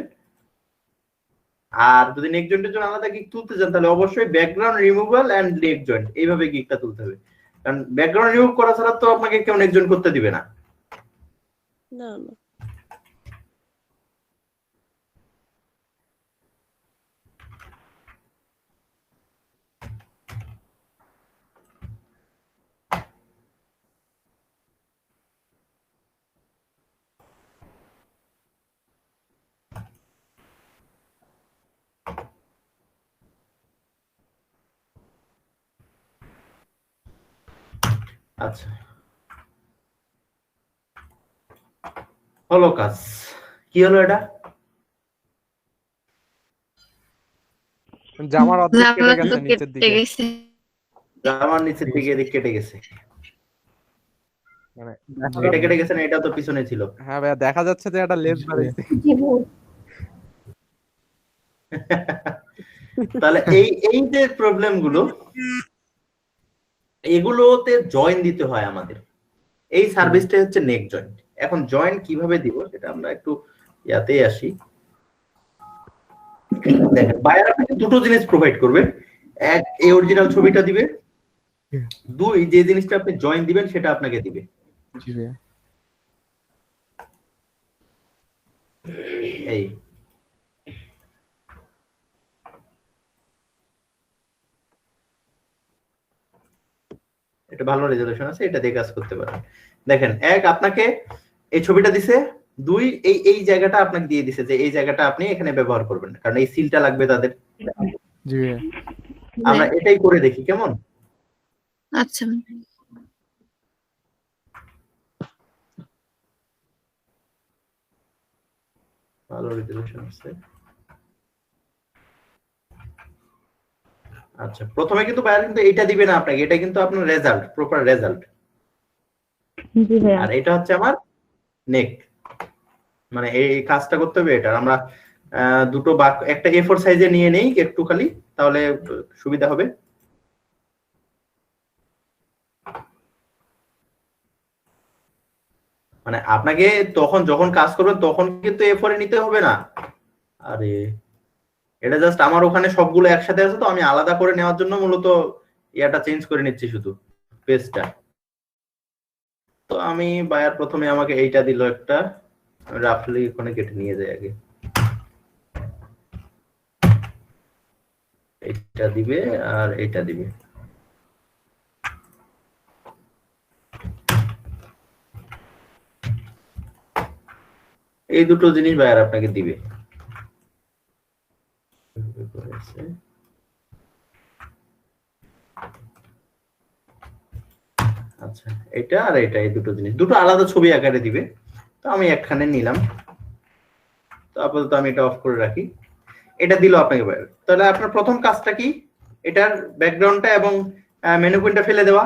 আর যদি নেক্সট জয়েন্টের জন্য আলাদা গিগ তুলতে চান, তাহলে অবশ্যই background removal and next joint এইভাবে গিগটা তুলতে হবে। কারণ ব্যাকগ্রাউন্ড রিমুভ করা ছাড়া তো আপনাকে কেউ নেক্সট জয়েন্ট করতে দিবে না। না না আচ্ছা, হলো কাজ। কি হলো এটা? জামার অর্ধেক কেটে জামালা গেছে তো নিচের কেটে দিকে। গেছে। জামার নিচের দিকে এদিক কেটে গেছে। মানে এটা কেটে গেছে না, এটা তো পিছনে ছিল। হ্যাঁ ভাইয়া দেখা যাচ্ছে যে একটা লেজ বাড়াইছে। জি ভাইয়া। তাহলে এই যে প্রবলেম গুলো, এগুলোতে জয়েন দিতে হয় আমাদের। এই সার্ভিসটা হচ্ছে নেক জয়েন্ট। এখন জয়েন কিভাবে দিব সেটা আমরা একটু ইয়াতে আসি। দেখেন বায়ার আপনাকে দুটো জিনিস প্রোভাইড করবে, এক এই অরিজিনাল ছবিটা দিবে, দুই যে জিনিসটা আপনি জয়েন দিবেন সেটা আপনাকে দিবে। জি ভাইয়া। এই এটা ভালো রেজলিউশন আছে, এটা দিয়ে কাজ করতে পারেন। দেখেন এক আপনাকে এই ছবিটা দিছে, দুই এই জায়গাটা আপনাকে দিয়ে দিছে যে এই জায়গাটা আপনি এখানে ব্যবহার করবেন, কারণ এই সিলটা লাগবে তাদের। জি ভাইয়া। আমরা এটাই করে দেখি কেমন। আচ্ছা ভালো রেজলিউশন আছে। আচ্ছা প্রথমে কিন্তু বায়ার কিন্তু এটা দিবে না আপনাকে, এটা কিন্তু আপনার রেজাল্ট, প্রপার রেজাল্ট। জি ভাইয়া। আর এটা হচ্ছে আমার নেক, মানে এই কাজটা করতে হবে। এটা আমরা দুটো বাক একটা A4 সাইজে নিয়ে নেই একটু খালি, তাহলে সুবিধা হবে। মানে আপনাকে তখন যখন কাজ করবেন তখন কিন্তু A4 এ নিতে হবে না। আরে এটা জাস্ট আমার ওখানে সবগুলো একসাথে আছে, তো আমি আলাদা করে নেওয়ার জন্য মূলত ইয়াটা চেঞ্জ করে নিচ্ছি শুধু পেজটা। তো আমি বায়ার প্রথমে আমাকে এইটা দিল একটা, রাফলি ওখানে কেটে নিয়ে যাই আগে। এইটা দিবে আর এইটা দিবে। এই দুটো জিনিস বায়ার আপনাকে দিবে। আচ্ছা এটা আর এটা, এই দুটো জিনিস দুটো আলাদা ছবি আকারে দিবে। তো আমি একখানে নিলাম, তো আপাতত আমি এটা অফ করে রাখি। এটা দিল আপনাকে বায়ার। তাহলে আপনার প্রথম কাজটা কি, এটার ব্যাকগ্রাউন্ডটা এবং মেনু পয়েন্টটা ফেলে দেওয়া,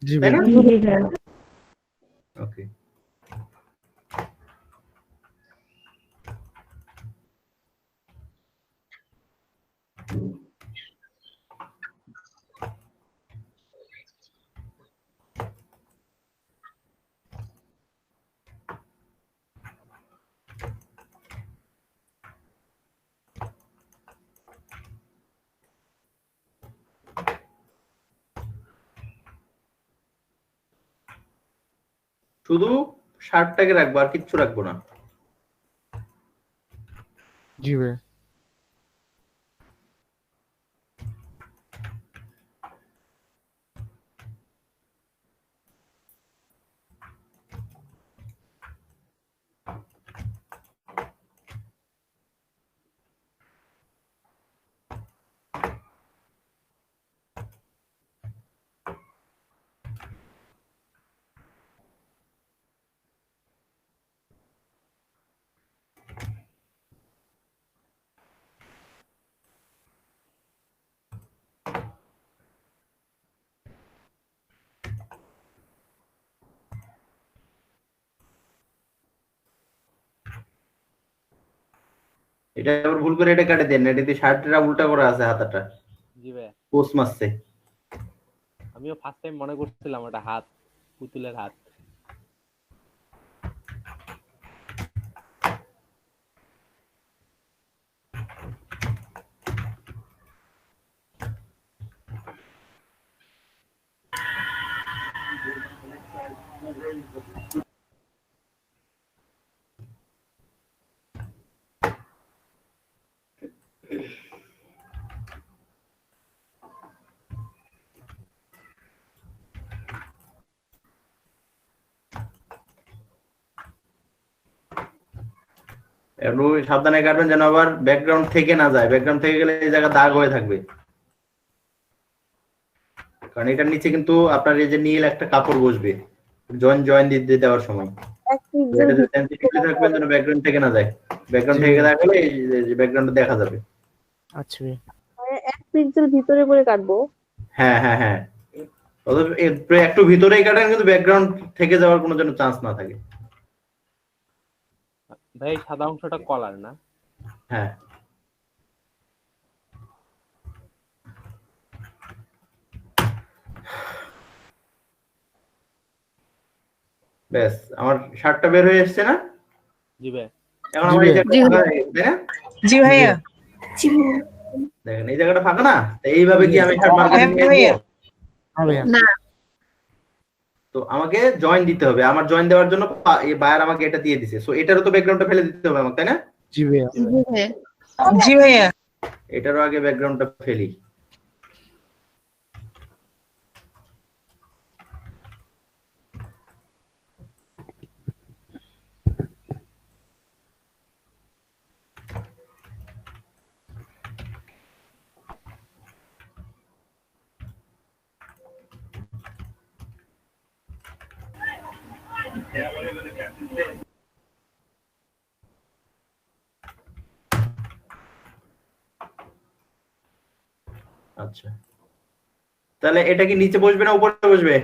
জি তাই না? ভাইয়া। ওকে শুধু শার্টটাকে রাখবো আর কিচ্ছু রাখবো না। জি ভাইয়া। এটা আবার ভুল করে এটা কাটে দেন, এটাতে শার্টটা উল্টা করা আছে, হাতাটা জি ভাইয়া। পোস্ট মারছে। আমিও ফার্স্ট টাইম মনে করছিলাম ওটা হাত, পুতুলের হাত। একটু সাবধানে কাটবেন যেন আবার ব্যাকগ্রাউন্ড থেকে না যায়, ব্যাকগ্রাউন্ড থেকে গেলে এই জায়গা দাগ হয়ে থাকবে। কারণ এটার নিচে কিন্তু আপনার এই যে নীল একটা কাপড় বসবে জয়েন দিতে দেওয়ার সময়, এক পিক্সেল এটা সেনসিটিভলি থাকবেন যেন ব্যাকগ্রাউন্ড থেকে না যায়। ব্যাকগ্রাউন্ড থেকে দেখালে এই যে ব্যাকগ্রাউন্ড দেখা যাবে। আচ্ছা ভাইয়া। এক পিক্সেল ভিতরে করে কাটবো। হ্যাঁ হ্যাঁ হ্যাঁ, অথবা একটু ভিতরেই কাটেন, কিন্তু ব্যাকগ্রাউন্ড থেকে যাওয়ার কোনো যেন চান্স না থাকে। ভাই এই সাদা অংশটা কলার না? হ্যাঁ, ব্যাস আমার শার্টটা বের হয়ে এসছে না? জি ভাই। এখন আমার এই জায়গাটা জি ফাঁকা হয়ে গেছে, তাই না? জি ভাইয়া। জি ভাইয়া। দেখেন এই জায়গাটা ফাঁকা না, তো এইভাবে কি আমি শার্ট মার্কেটে নিয়ে ভাইয়া। আসবো? হ্যাঁ ভাইয়া। না, তো আমাকে জয়েন দিতে হবে, আমার জয়েন দেওয়ার জন্য এই বায়ার আমাকে এটা দিয়ে দিছে, সো এটারও তো ব্যাকগ্রাউন্ডটা ফেলে দিতে হবে আমাকে, তাই না? জি ভাইয়া। জি ভাইয়া। জি ভাইয়া। এটারও আগে ব্যাকগ্রাউন্ডটা ফেলি। আচ্ছা, তাহলে এটা কি নিচে বসবে না উপরে বসবে?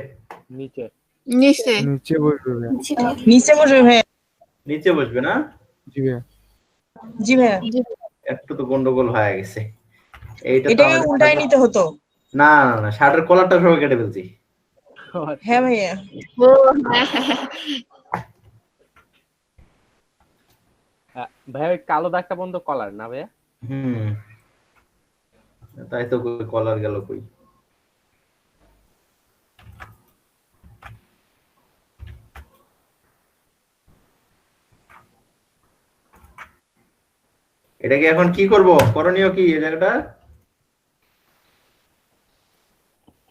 নিচে। নিচে। নিচে বসবে ভাইয়া। জি ভাইয়া। নিচে বসবে ভাইয়া। নিচে বসবে না? জি ভাইয়া। জি ভাইয়া। একটু তো গন্ডগোল হয়ে গেছে। এইটা তো এটাকে আমাদের উল্টাই নিতে হতো। না না না, শার্টের কলারটা সবাই কেটে ফেলছি। হ্যাঁ ভাইয়া। ও হ্যাঁ, হ্যাঁ, ভাইয়া ওই কালো দাগটা পর্যন্ত কলার না ভাইয়া? হুম, তাই তো কলার গেল কই? এটাকে এখন কি করব? করণীয় কি? এই জায়গাটা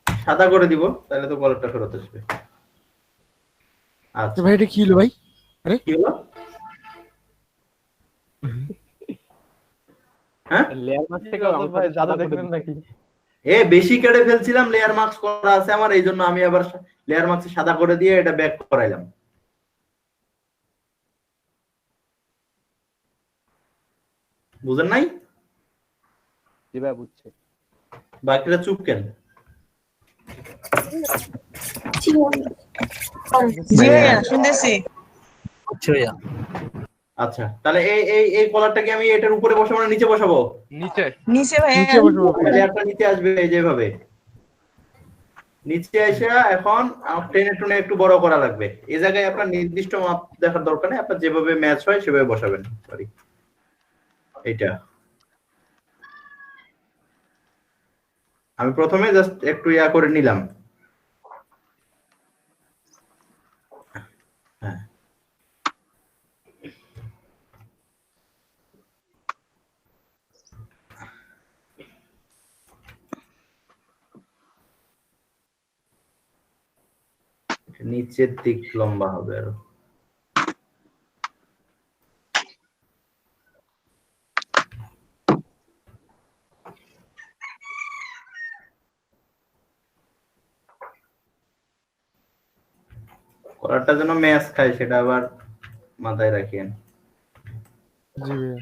সাদা করে দিব, তাহলে তো কলারটা ফেরত আসবে। আচ্ছা, ভাই এটা কি হলো ভাই? কি হলো? হ্যাঁ, লেয়ার মাস্ক থেকে ভাই জাদু দেখলেন নাকি? বেশি কেটে ফেলছিলাম, লেয়ার মার্কস করা আছে আমার, এই জন্য আমি আবার লেয়ার মার্কস সাদা করে দিয়ে এটা ব্যাক করাইলাম। বুঝেন নাই? জি ভাই বুঝছি। বাকিরা চুপ কেন? জি ভাইয়া। জি ভাইয়া শুনতেছি। বুঝছি ভাইয়া। আচ্ছা, তাহলে এই এই এই কলারটাকে আমি এটার উপরে বসাবো না নিচে বসাবো? নিচে। নিচে ভাইয়া। নিচে বসবো ভাইয়া। লেয়ারটা নিচে আসবে এই যেভাবে নিচে এসে, এখন টেনে টুনে একটু বড় করা লাগবে। এই জায়গায় আপনার নির্দিষ্ট মাপ দেখার দরকার নেই, আপনার যেভাবে ম্যাচ হয় সেভাবে বসাবেন। সরি, এইটা আমি প্রথমে জাস্ট একটু ইয়া করে নিলাম। হ্যাঁ, নিচের দিক লম্বা হবে আরো। কলারটা যেন ম্যাচ খায় সেটা আবার মাথায় রাখেন। জি ভাইয়া।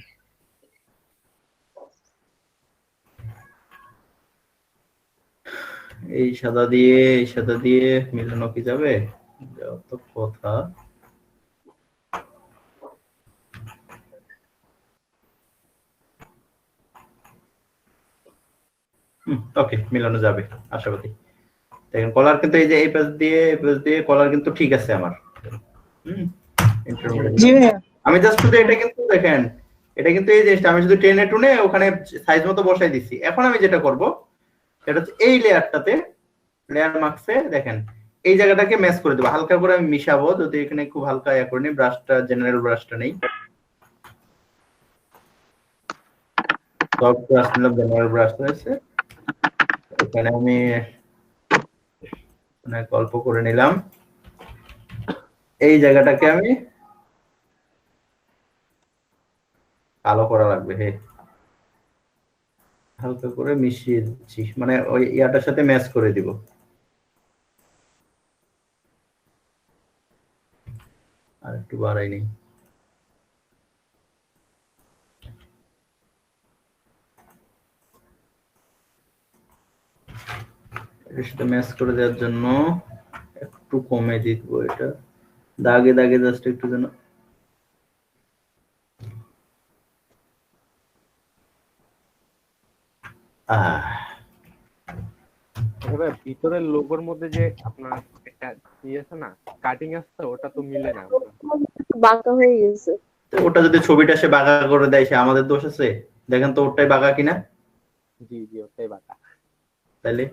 এই সাদা দিয়ে এই সাদা দিয়ে মিলানো কি যাবে? যত কথা। ওকে, মিলানো যাবে আশাবাদী। দেখেন কলার কিন্তু এই যে এই পাশ দিয়ে কলার কিন্তু ঠিক আছে আমার। জি ভাইয়া। আমি জাস্ট শুধু এটা কিন্তু দেখেন, এটা কিন্তু এই জিনিসটা আমি শুধু টেনে টুনে ওখানে সাইজ মতো বসাই দিচ্ছি। এখন আমি যেটা করব সেটা হচ্ছে এই লেয়ারটাতে, লেয়ার মার্কসে দেখেন এই জায়গাটাকে ম্যাচ করে দেবো, হালকা করে আমি মিশাবো। যদি এখানে খুব হালকা ইয়া করে নিই, ব্রাশটা জেনারেল ব্রাশটা নেই, সফট ব্রাশ নিলাম, জেনারেল ব্রাশ রয়েছে এখানে, আমি অনেক অল্প করে নিলাম। এই জায়গাটাকে আমি কালো করা লাগবে, হে হালকা করে মিশিয়ে দিচ্ছি, মানে ওই ইয়াটার সাথে ম্যাচ করে দিব। আর একটু বাড়াই নেই। এর সাথে ম্যাচ করে দেওয়ার জন্য একটু কমে দিব এটা, দাগে দাগে জাস্ট একটু যেন এবার ভিতরের লোগোর মধ্যে যে আপনার একটা আছে না, কাটিং আছে, ওটা তো মিলে না। বাঁকা হয়ে গেছে। তো ওটা যদি ছবিটা সে বাঁকা করে দেয়, সে আমাদের দোষ আছে? দেখেন তো ওটাই বাঁকা কিনা। জি জি, ওটাই বাঁকা। তাইলে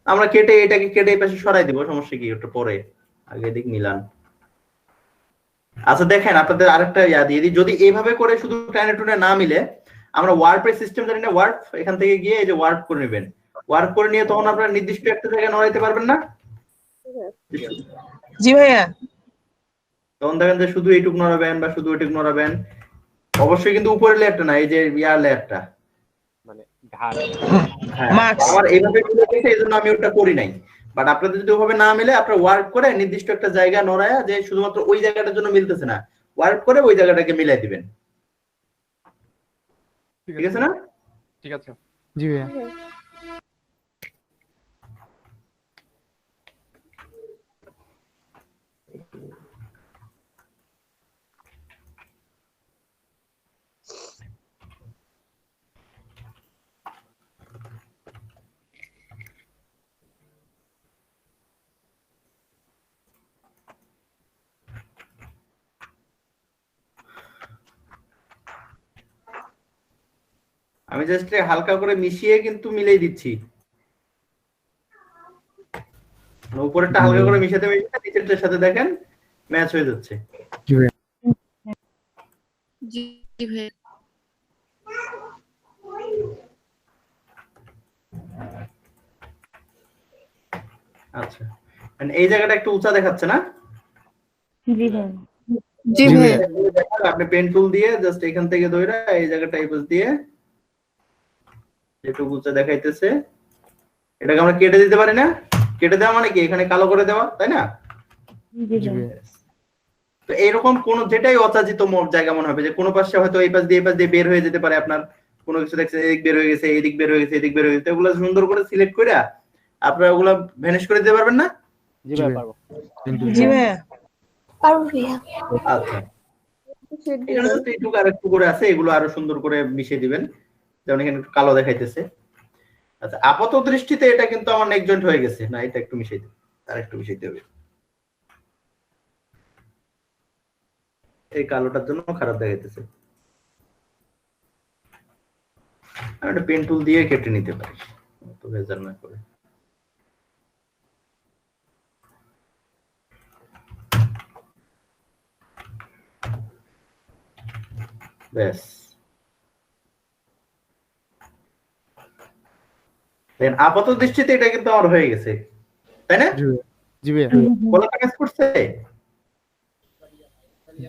আমরা কেটে এটাকে কেটে এই পাশে সরাই দিব, সমস্যা কি? ওটা পরে আগে দিক মিলান। আচ্ছা দেখেন, আপনাদের আরেকটা ইয়া দিয়ে দিই, যদি এইভাবে করে শুধু টাইনে টুনে না মিলে, আমরা ওয়ার্পের সিস্টেম জানি না, ওয়ার্প এখান থেকে গিয়ে এই যে ওয়ার্প করে নেবেন। ওয়ার্প করে নিয়ে তখন আপনারা নির্দিষ্ট একটা জায়গায় নড়াইতে পারবেন না? জি ভাইয়া। তখন দেখেন যে শুধু এইটুক নড়াবেন বা শুধু ওইটুক নড়াবেন, অবশ্যই কিন্তু উপরের লেয়ারটা না, এই যে ইয়ার লেয়ারটা, মানে ঘাড়। আমার এইভাবে মিলে গেছে, এই জন্য আমি ওটা করি নাই। বাট আপনাদের যদি ওভাবে না মিলে, আপনারা ওয়ার্ক করে নির্দিষ্ট একটা জায়গা নড়ায়া, যে শুধুমাত্র ওই জায়গাটার জন্য মিলতেছে না, ওয়ার্ক করে ওই জায়গাটাকে মিলাই দিবেন। ঠিক আছে না? ঠিক আছে। জি ভাইয়া। আমি জাস্ট হালকা করে মিশিয়ে কিন্তু মিলাই দিচ্ছি, উপরেরটা হালকা করে মিশাতে মিশাতে নিচেরটার সাথে দেখেন ম্যাচ হয়ে যাচ্ছে। জি ভাইয়া। জি ভাই। আচ্ছা, এই জায়গাটা একটু উঁচা দেখাচ্ছে না? জি ভাই। জি ভাই। আপনি পেন টুল দিয়ে জাস্ট এখান থেকে ধরে এই জায়গাটা এই পাশ দিয়ে একটু উঁচা দেখাইতেছে, এটাকে আমরা কেটে দিতে পারি না? কেটে দেওয়া মানে কি এখানে কালো করে দেওয়া, তাই না? জি ভাই। তো এইরকম কোন যেটাই অচাচিত জায়গা মনে হবে, যে কোনো পাশে হয়তো এই পাশ দিয়ে বের হয়ে যেতে পারে, আপনার কোনো কিছু দেখছেন এদিক বের হয়ে গেছে, এদিক বের হয়ে গেছে, এদিক বের হয়ে গেছে, এগুলো সুন্দর করে সিলেক্ট করে আপনারা ওগুলো ভ্যানিশ করে দিতে পারবেন না? জি ভাই, পারবো। জি ভাইয়া। পারবো ভাইয়া। আচ্ছা, এখানে তো এইটুকু আর একটু করে আছে, এগুলো আরো সুন্দর করে মিশিয়ে দিবেন, যেমন এখানে একটু কালো দেখাইতেছে। আচ্ছা, আপাত দৃষ্টিতে এটা কিন্তু আমার নেক জয়েন্ট হয়ে গেছে না, এটা একটু মিশিয়ে দিই, আর একটু মিশিয়ে হবে, এই কালোটার জন্য খারাপ দেখাইতেছে। আমি একটা পেন টুল দিয়ে কেটে নিতে পারি, তো ভেজাল না করে। ব্যাস, দেন আপাত দৃষ্টিতে এটা কিন্তু আমার হয়ে গেছে, তাই না? জি ভাইয়া। কলাটা ম্যাচ করছে।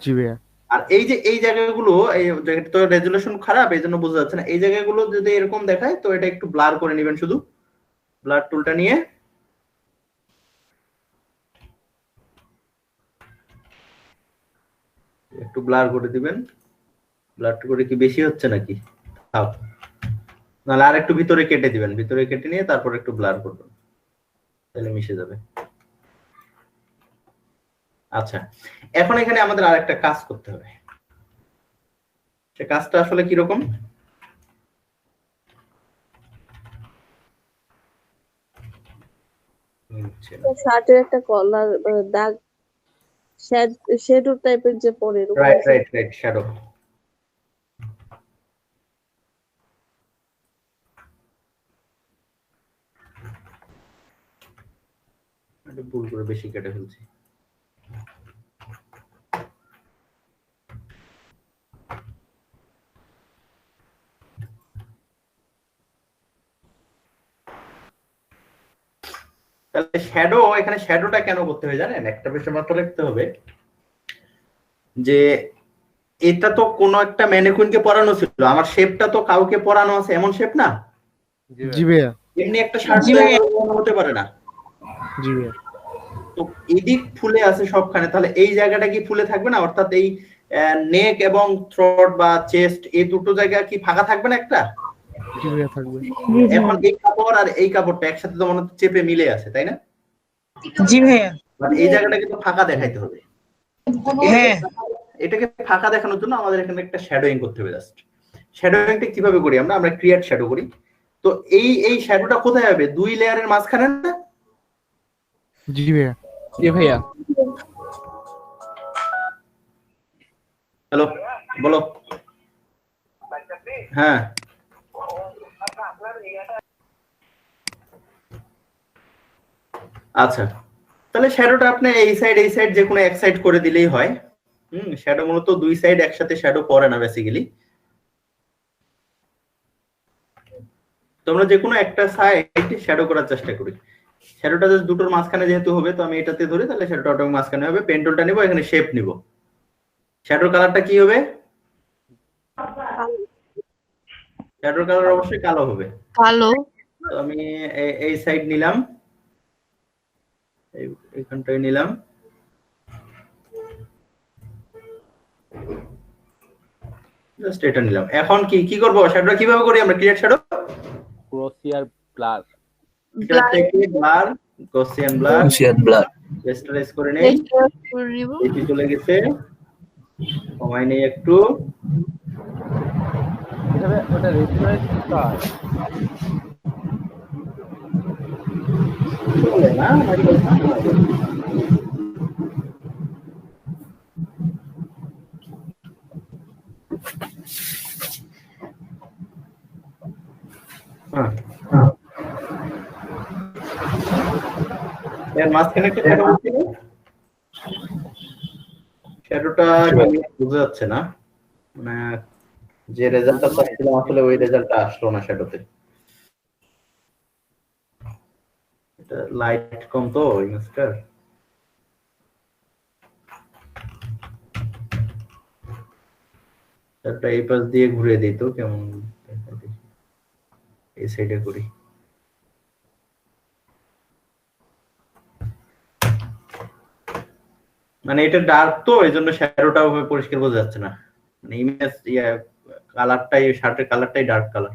জি ভাইয়া। আর এই যে এই জায়গাগুলো, এই জায়গাটা তো রেজোলিউশন খারাপ, এই জন্য বোঝা যাচ্ছে না। এই জায়গাগুলো যদি এরকম দেখায়, তো এটা একটু ব্লার করে নেবেন, শুধু ব্লার টুলটা নিয়ে একটু ব্লার করে দিবেন। ব্লার করে কি বেশি হচ্ছে নাকি? নাহলে আর একটু ভিতরে কেটে দিবেন, ভিতরে কেটে নিয়ে তারপর একটু ব্লার করবেন, তাহলে মিশে যাবে। আচ্ছা, এখন এখানে আমাদের আরেকটা কাজ করতে হবে। সে কাজটা আসলে কি রকম? শার্টের একটা কলার দাগ, শ্যাডো টাইপের যে পরে। Right right right, shadow. এটা ভুল করে বেশি কেটে ফেলছি। তাহলে শ্যাডো, এখানে শ্যাডোটা কেন করতে হবে জানেন? একটা বিষয় মাত্র লিখতে হবে, যে এটা তো কোনো একটা ম্যানিকুইনকে পরানো ছিল, আমার শেপটা তো কাউকে পরানো আছে এমন শেপ না। জি ভাইয়া। এমনি একটা শার্ট হতে পারে না। জি ভাইয়া। তো এদিক ফুলে আছে সবখানে, তাহলে এই জায়গাটা কি ফুলে থাকবে না? অর্থাৎ এই নেক এবং থ্রোট বা চেস্ট, এই দুটো জায়গা কি ফাঁকা থাকবে না একটা? জি ভাইয়া থাকবে। জি এখন ভাইয়া এই কাপড় আর এই কাপড়টা একসাথে তো মনে হচ্ছে চেপে মিলে আছে, তাই না? জি ভাইয়া বাট এই জায়গাটা কিন্তু ফাঁকা দেখাইতে হবে। হ্যাঁ এটাকে ফাঁকা দেখানোর জন্য আমাদের এখানে একটা শ্যাডোইং করতে হবে। জাস্ট শ্যাডোইংটা কিভাবে করি আমরা ক্রিয়েট শ্যাডো করি। তো এই শ্যাডোটা কোথায় হবে? দুই লেয়ারের মাঝখানে না? জি ভাইয়া। জি ভাইয়া। হ্যালো, বলো। হ্যাঁ, আচ্ছা, তাহলে শ্যাডোটা আপনি এই সাইড যে কোনো এক সাইড করে দিলেই হয়। শ্যাডো মূলত দুই সাইড একসাথে শ্যাডো পড়ে না বেসিক্যালি। তোমরা যে কোনো একটা সাইড শ্যাডো করার চেষ্টা করি। শ্যাডোটা জাস্ট দুটোর মাঝখানে যেহেতু হবে, তো আমি এটাতে ধরি, তাহলে শ্যাডোটা অটোমেটিক মাঝখানে হবে। পেন টুলটা নিব, এখানে শেপ নিব। শ্যাডোর কালারটা কি হবে? শ্যাডোর কালার অবশ্যই কালো হবে। কালো। তো আমি এই সাইড নিলাম, এইখানটায় নিলাম। জাস্ট এটা নিলাম। এখন কি করব? শ্যাডোটা কিভাবে করি আমরা? ক্রিয়েট শ্যাডো, ক্রোসিয়ার ব্লার, এটা থেকে blur, Gaussian blur, Gaussian blur। রেস্টারাইজ করে নেই। রেস্টার করে নিব। এটি চলে গেছে, কমাই নেই একটু। এভাবে ওটা রেস্টুরেন্ট হয়। চলে না? এর মাঝখানে একটা শ্যাডো ছিল, শ্যাডোটা বোঝা যাচ্ছে না, মানে যে রেজাল্টটা চাচ্ছিলাম আসলে ওই রেজাল্টটা আসলো না শ্যাডোতে। এটা লাইট কম তো ইমেজটার। শ্যাডোটা এই পাশ দিয়ে ঘুরে দিই তো কেমন দেখায়, এই সাইডে করি। মানে এটা ডার্ক তো, এই জন্য শ্যাডোটা পরিষ্কার বোঝা যাচ্ছে না। মানে ইমেজ কালারটাই, শার্টের কালারটাই ডার্ক কালার।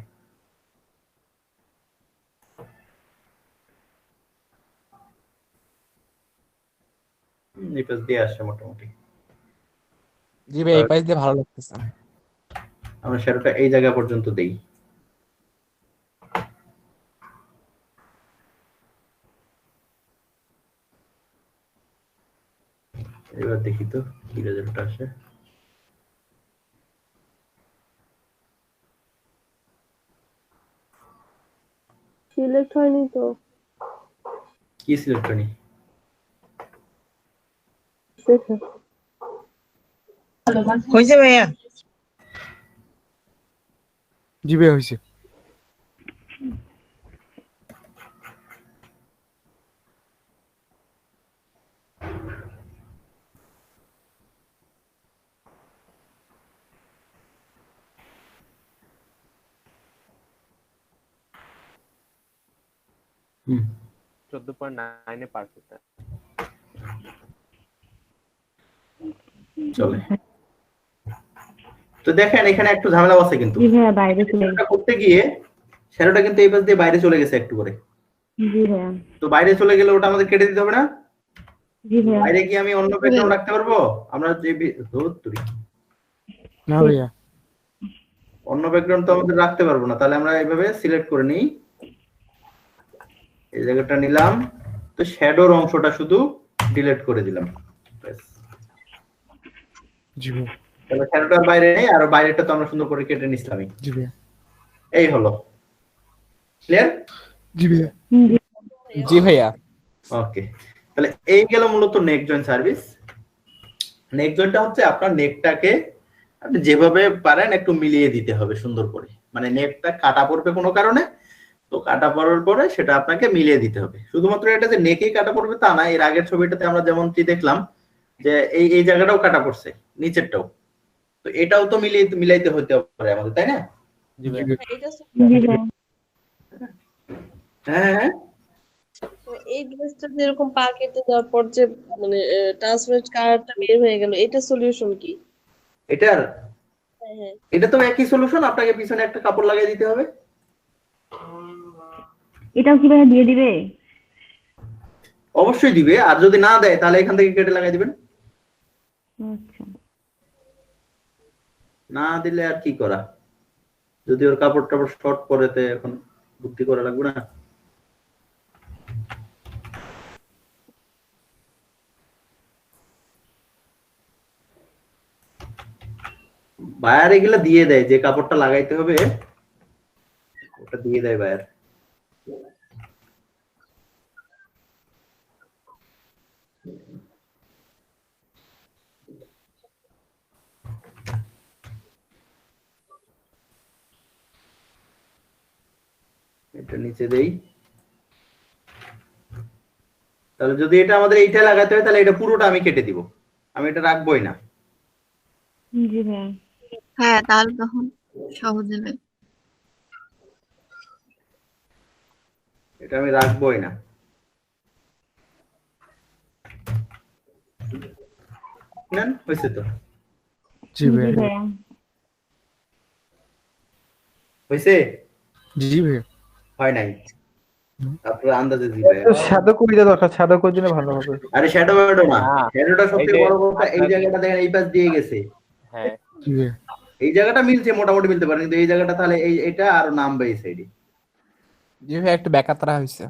এই পাশ দিয়ে আসছে মোটামুটি। জি ভাই, এই পাশ দিয়ে ভালো লাগতেছে। আমরা শ্যাডোটা এই জায়গা পর্যন্ত দেই। এবার দেখি তো কি রেজাল্ট আসে। সিলেক্ট হয়নি তো। কি সিলেক্ট হয়নি? হয়েছে ভাইয়া। জি ভাইয়া হয়েছে। হুম, 14.9 পারফেক্ট। চলে। তো দেখেন এখানে একটু ঝামেলা আছে কিন্তু। জি ভাইয়া বাইরে চলে এটা করতে গিয়ে শ্যাডোটা কিন্তু এই পাশ দিয়ে বাইরে চলে গেছে একটু করে। জি ভাইয়া তো বাইরে চলে গেলে ওটা আমাদের কেটে দিতে হবে না? জি ভাইয়া বাইরে কি আমি অন্য ব্যাকগ্রাউন্ড রাখতে পারবো? আমরা যে না ভাইয়া। অন্য ব্যাকগ্রাউন্ড তো আমাদের রাখতে পারবো না। তাহলে আমরা এইভাবে সিলেক্ট করে নিই, এই জায়গাটা নিলাম, তো শ্যাডোর অংশটা শুধু ডিলিট করে দিলাম। জি ভাইয়া। তাহলে শ্যাডোটার বাইরে নেই, আর বাইরেটা তো আমরা সুন্দর করে কেটে নিছিলামই। জি ভাইয়া। এই হলো, ক্লিয়ার? জি ভাইয়া। জি ভাইয়া। ওকে, তাহলে এই গেল মূলত নেক জয়েন্ট সার্ভিস। নেক জয়েন্টটা হচ্ছে আপনার নেকটাকে আপনি যেভাবে পারেন একটু মিলিয়ে দিতে হবে সুন্দর করে। মানে নেকটা কাটা পড়বে কোনো কারণে, তো কাটা পড়ার পরে সেটা আপনাকে মিলিয়ে দিতে হবে। শুধুমাত্র এটা যে নেকেই কাটা পড়বে তা না, এর আগের ছবিটাতে আমরা যেমনটি দেখলাম যে এই জায়গাটাও কাটা পড়ছে, নিচেরটাও, তো এটাও তো মিলাইতে হতে পারে আমাদের, তাই না? জি ভাই। জি ভাইয়া হ্যাঁ হ্যাঁ, এই ড্রেসটা যেরকম পা কেটে দেওয়ার পর যে মানে ট্রান্সপারেন্ট কালারটা বের হয়ে গেল, এটা সলিউশন কি? এটার হ্যাঁ হ্যাঁ এটা তো একই সলিউশন, আপনাকে পিছনে একটা কাপড় লাগিয়ে দিতে হবে। এটাও কি ভাইয়া দিয়ে দিবে? অবশ্যই দিবে, আর যদি না দেয় তাহলে এখান থেকে কেটে লাগাই দিবেন। আচ্ছা না দিলে আর কি করা, যদি ওর কাপড় টাপড় শর্ট পরে তে এখন বুদ্ধি করা লাগবে না। বায়ার এগুলা দিয়ে দেয়, যে কাপড়টা লাগাইতে হবে ওটা দিয়ে দেয় বায়ার। এটা নিচে দেই, তাহলে যদি এটা আমাদের এইটা লাগাতে হয় তাহলে এটা পুরোটা আমি কেটে দিব, আমি এটা রাখবোই না। জি ভাইয়া। হ্যাঁ, তাহলে তখন সহজে লাগে। এটা আমি রাখবোই না। নেন, হয়েছে তো? জি জি ভাইয়া। ভাইয়া। হয়েছে? জি ভাইয়া। হয় নাই? আপনার আন্দাজে দিবে। শ্যাডো করে দেওয়া দরকার, শ্যাডো করে দিলে ভালো হবে। আরে শ্যাডো না, না, শ্যাডোটা এই সবথেকে যে বড় কথা, এই আপনার- জায়গাটা দেখেন এই পাশ দিয়ে গেছে। হ্যাঁ জি ভাইয়া। এই জায়গাটা মিলছে, মোটামুটি মিলতে পারে, কিন্তু এই জায়গাটা তাহলে এই এটা আর নামবে এই সাইডে। জি ভাই একটু ব্যাকাতরা হয়েছে।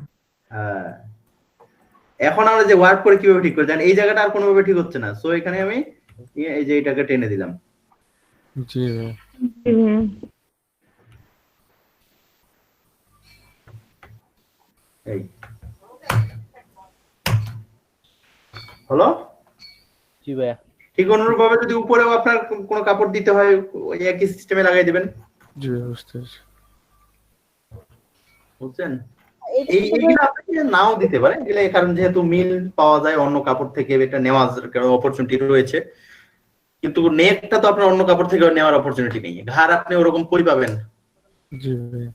হ্যাঁ, এখন আমরা যে ওয়ার্ক করে কিভাবে ঠিক করে, জানেন এই জায়গাটা আর কোনোভাবে ঠিক হচ্ছে না, সো এখানে আমি এই যে এটাকে টেনে দিলাম। জি ভাইয়া। জি ভাইয়া। এই হলো। জি ভাইয়া। ঠিক অনুরূপ ভাবে যদি উপরেও আপনার কোনো কাপড় দিতে হয় ওই একই সিস্টেমে লাগাই দিবেন। জি ভাইয়া বুঝতে পারছি। বুঝছেন? এইগুলো আপনি নাও দিতে পারেন, এগুলো কারণ যেহেতু মিল পাওয়া যায় অন্য কাপড় থেকে, এটা নেওয়ার অপরচুনিটি রয়েছে, কিন্তু নেকটা তো আপনার অন্য কাপড় থেকে নেওয়ার অপরচুনিটি নেই। ঘাড় আপনি ওরকম কই পাবেন? জি ভাইয়া।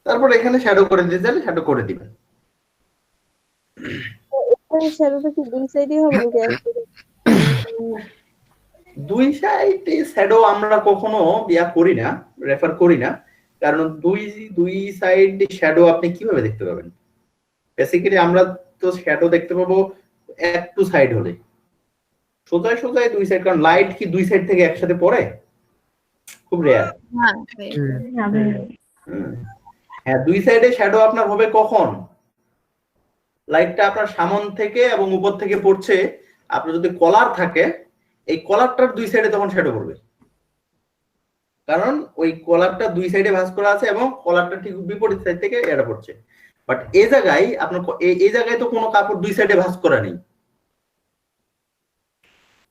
তারপর এখানে শ্যাডো করে দিতে চাইলে শ্যাডো করে দিবেন। শ্যাডোটা কি দুই সাইডই হবে নাকি এক side? দুই সাইডে শ্যাডো আমরা কখনো ইয়া করি না, রেফার করি না, কারণ দুই সাইড শ্যাডো আপনি কিভাবে দেখতে পাবেন? বেসিক্যালি আমরা তো শ্যাডো দেখতে পাবো এক টু সাইড হলে, সোজায় সোজায় দুই সাইড, কারণ লাইট কি দুই সাইড থেকে একসাথে পড়ে? খুব রেয়ার। হ্যাঁ, না ভাইয়া। হ্যাঁ, দুই সাইডে শ্যাডো আপনার হবে কখন? লাইটটা আপনার সামন থেকে এবং উপর থেকে পড়ছে, আপনার যদি কলার থাকে এই কলারটার দুই সাইডে তখন শ্যাডো পড়বে, কারণ ওই কলারটা দুই সাইডে ভাঁজ করা আছে এবং কলারটা ঠিক বিপরীত সাইড থেকে এটা পড়ছে। বাট এই জায়গায় আপনার এই জায়গায় তো কোনো কাপড় দুই সাইডে ভাঁজ করা নেই,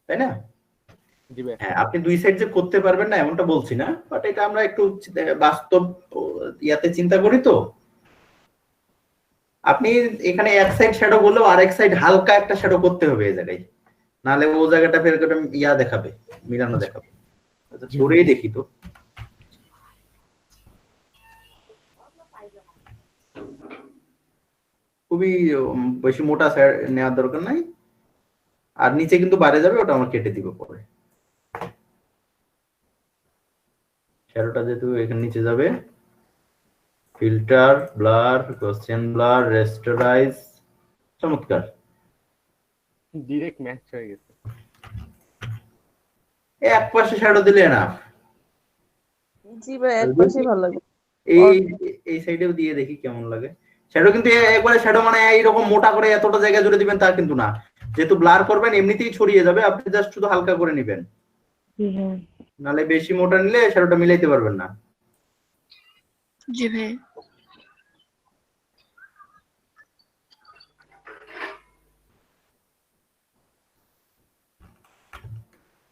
তাই না? জি ভাইয়া। হ্যাঁ, আপনি দুই সাইড যে করতে পারবেন না এমনটা বলছি না, বাট এটা আমরা একটু বাস্তব ইয়াতে চিন্তা করি। তো আপনি এখানে এক সাইড শ্যাডো করলেও আরেক সাইড হালকা একটা শ্যাডো করতে হবে এই জায়গায়, নাহলে ও জায়গাটা ফের ইয়া দেখাবে, মিলানো দেখাবে। ধরেই দেখি তো। খুবই বেশি মোটা নেওয়ার দরকার নাই, আর নিচে কিন্তু বাইরে যাবে, ওটা আমরা কেটে দিব পরে। শ্যাডোটা যেহেতু এখানে নিচে যাবে, ফিল্টার, ব্লার, গসিয়ান ব্লার, রেস্টোরাইজ, চমৎকার। ডিরেক্ট ম্যাচ হয়ে গেছে। এক পাশে শ্যাডো দিলে না, জি ভাই, এক পাশেই ভালো লাগে। এই সাইডেও দিয়ে দেখি কেমন লাগে। শ্যাডো কিন্তু একবারে শ্যাডো মানে এইরকম মোটা করে এতটা জায়গা জুড়ে দিবেন তা কিন্তু না, যেহেতু ব্লার করবেন এমনিতেই ছড়িয়ে যাবে, আপনি জাস্ট শুধু হালকা করে নেবেন, জি ভাইয়া। নালে বেশি মোটা নিলে শ্যাডোটা মিলাইতে পারবেন না। জি ভাই।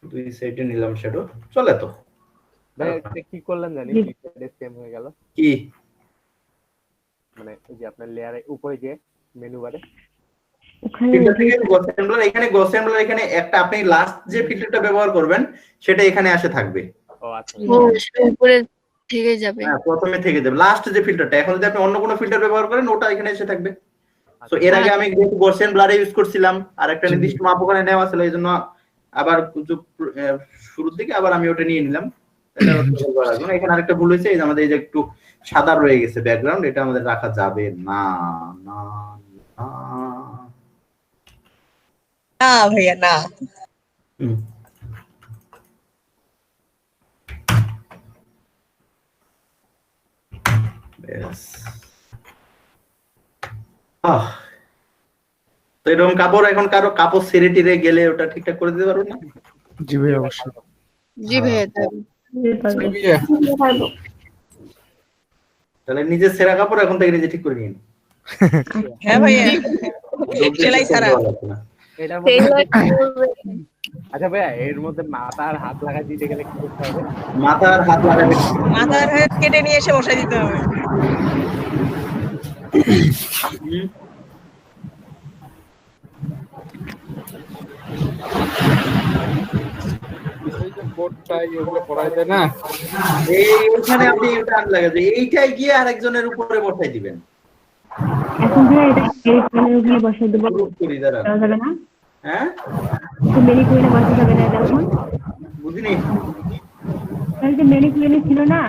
দুই সাইডে নিলাম শ্যাডো, চলে তো। ভাই এটা কি করলেন জানি, জি। সেম হয়ে গেল। কি মানে এই যে আপনার লেয়ারে উপরে গিয়ে মেনু বারে ওখানে ফিল্টার থেকে গসিয়ান ব্লার, এখানে গসিয়ান ব্লার, এখানে একটা আপনি লাস্ট যে ফিল্টারটা ব্যবহার করবেন সেটা এখানে আসে থাকবে। ও আচ্ছা। ও উপরে থেকে যাবে। হ্যাঁ, প্রথমে থেকে যাবে লাস্ট যে ফিল্টারটা। এখন যদি আপনি অন্য কোনো ফিল্টার ব্যবহার করেন ওটা এখানে এসে থাকবে। তো এর আগে আমি যেহেতু গসিয়ান ব্লারে ইউজ করছিলাম, আর একটা নির্দিষ্ট মাপ ওখানে নেওয়া ছিল, এই জন্য আবার শুরুর দিকে আবার আমি ওটা নিয়ে নিলাম। এটা বলবার লাগবে না। এখানে আরেকটা ভুল হয়েছে, এই যে আমাদের এই যে একটু সাদা রয়ে গেছে ব্যাকগ্রাউন্ড, এটা আমাদের রাখা যাবে না। না না না ভাইয়া না। হুম। ব্যাস। তো এরকম কাপড় এখন কারো কাপড় ছেড়ে টিরে গেলে ওটা ঠিকঠাক করে দিতে পারবো না? জি ভাই অবশ্যই। জি ভাইয়া তাই। তাহলে নিজের ছেঁড়া কাপড় এখন থেকে নিজে ঠিক করে নিন। হ্যাঁ ভাইয়া, সেলাই ছাড়া। এটা আচ্ছা ভাইয়া, এর মধ্যে মাথার হাত লাগা দিতে গেলে কি করতে হবে? মাথার হাত লাগাবে, মাথার হাত কেটে নিয়ে এসে বসাই দিতে হবে। এইখানে আপনি এটা লাগাবে, এইটাই গিয়ে আরেকজনের উপরে বসাই দিবেন। এখন ভাইয়া এটা মেনি কুইনে বসাই দেবো, দেওয়া যাবে না? হ্যাঁ মেনি কুইনে বসা যাবে না এটা এখন? বুঝিনি। তাহলে যে মেনি কুইনে ছিল না,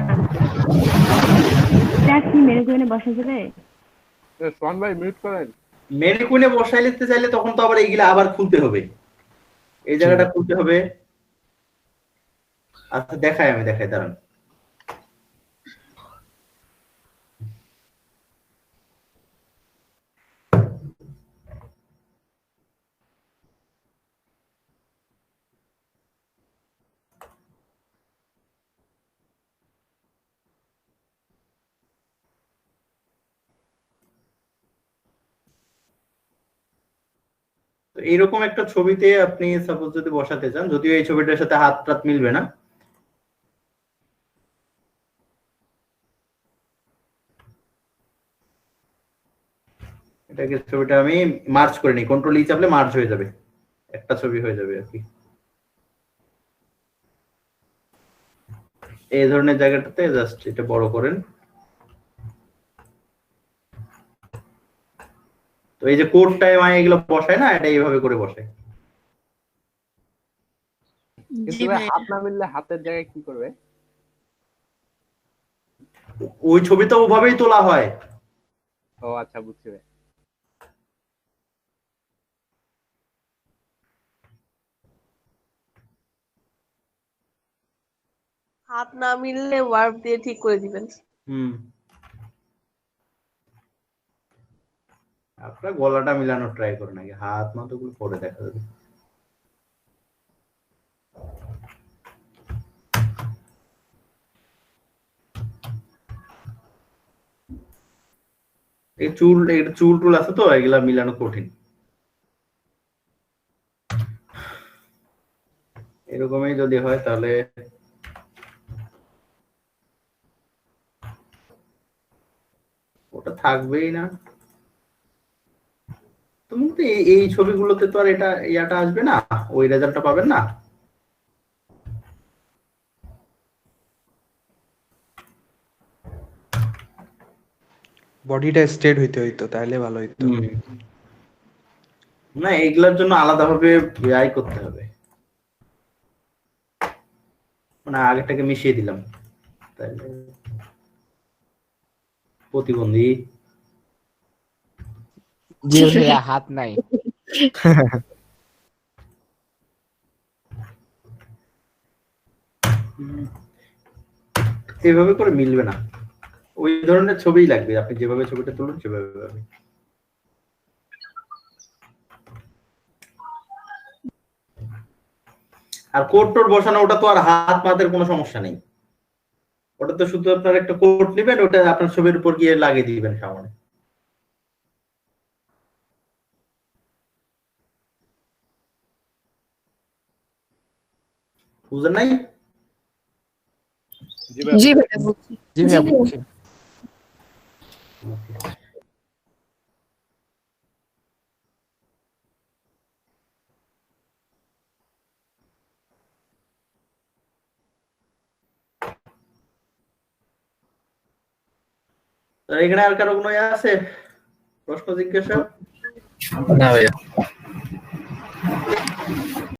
দেখ কি মেনি কুইনে বসা যাবে? সোহান ভাই মিউট করেন। মেনি কুইনে বসাই নিতে চাইলে তখন তো আবার এইগুলা আবার খুলতে হবে, এই জায়গাটা খুলতে হবে। আচ্ছা আমি দেখাই, দাঁড়ান। এইরকম একটা ছবিতে আপনি সাপোজ যদি বসাতে চান, যদিও এই ছবিটার সাথে হাত টাত মিলবে না, এটাকে ছবিটা আমি মার্জ করে নিই, কন্ট্রোল ই চাপলে মার্জ হয়ে যাবে, একটা ছবি হয়ে যাবে আর কি। এই ধরনের জায়গাটাতে জাস্ট এটা বড় করেন। তো এই যে কোডটায় মানে এগুলো বসায় না, এটা এইভাবে করে বসায়। কিন্তু হাত না মিললে হাতের জায়গায় কি করবে? ওই ছবিটা ওভাবেই তোলা হয়। ও আচ্ছা, বুঝছি ভাই। হাত না মিললে ওয়ার্প দিয়ে ঠিক করে দিবেন। আপনার গলাটা মিলানোর ট্রাই করেন আগে, হাত মাথাগুলো পরে দেখা যাবে। এই চুল টুল আছে তো, এগুলা মিলানো কঠিন। এরকমই যদি হয় তাহলে ওটা থাকবেই না। তুমি তো এই ছবিগুলোতে তো আর এটা ইয়াটা আসবে না, ওই রেজাল্টটা পাবেন না। বডিটা স্ট্রেট হইতে হইতো, তাহলে ভালো হইতো। না, এগুলোর জন্য আলাদাভাবে ইয়াই করতে হবে, মানে আগেরটাকে মিশিয়ে দিলাম তাহলে প্রতিবন্ধী। জি ভাইয়া হাত নাই। এভাবে করে মিলবে না, ওই ধরনের ছবিই লাগবে, আপনি যেভাবে ছবিটা তুলুন সেভাবে পাবে। আর কোট টোট বসানো, ওটা তো আর হাত পাতের কোনো সমস্যা নেই, ওটা তো শুধু আপনার একটা কোট নেবেন, ওটা আপনার ছবির উপর গিয়ে লাগিয়ে দিবেন সামনে। বুঝলেন নাই? জি ভাইয়া বুঝছি। জি ভাইয়া বুঝছি। এখানে আর কারো কোনো ইয়ে আছে প্রশ্ন জিজ্ঞাসা? না ভাইয়া।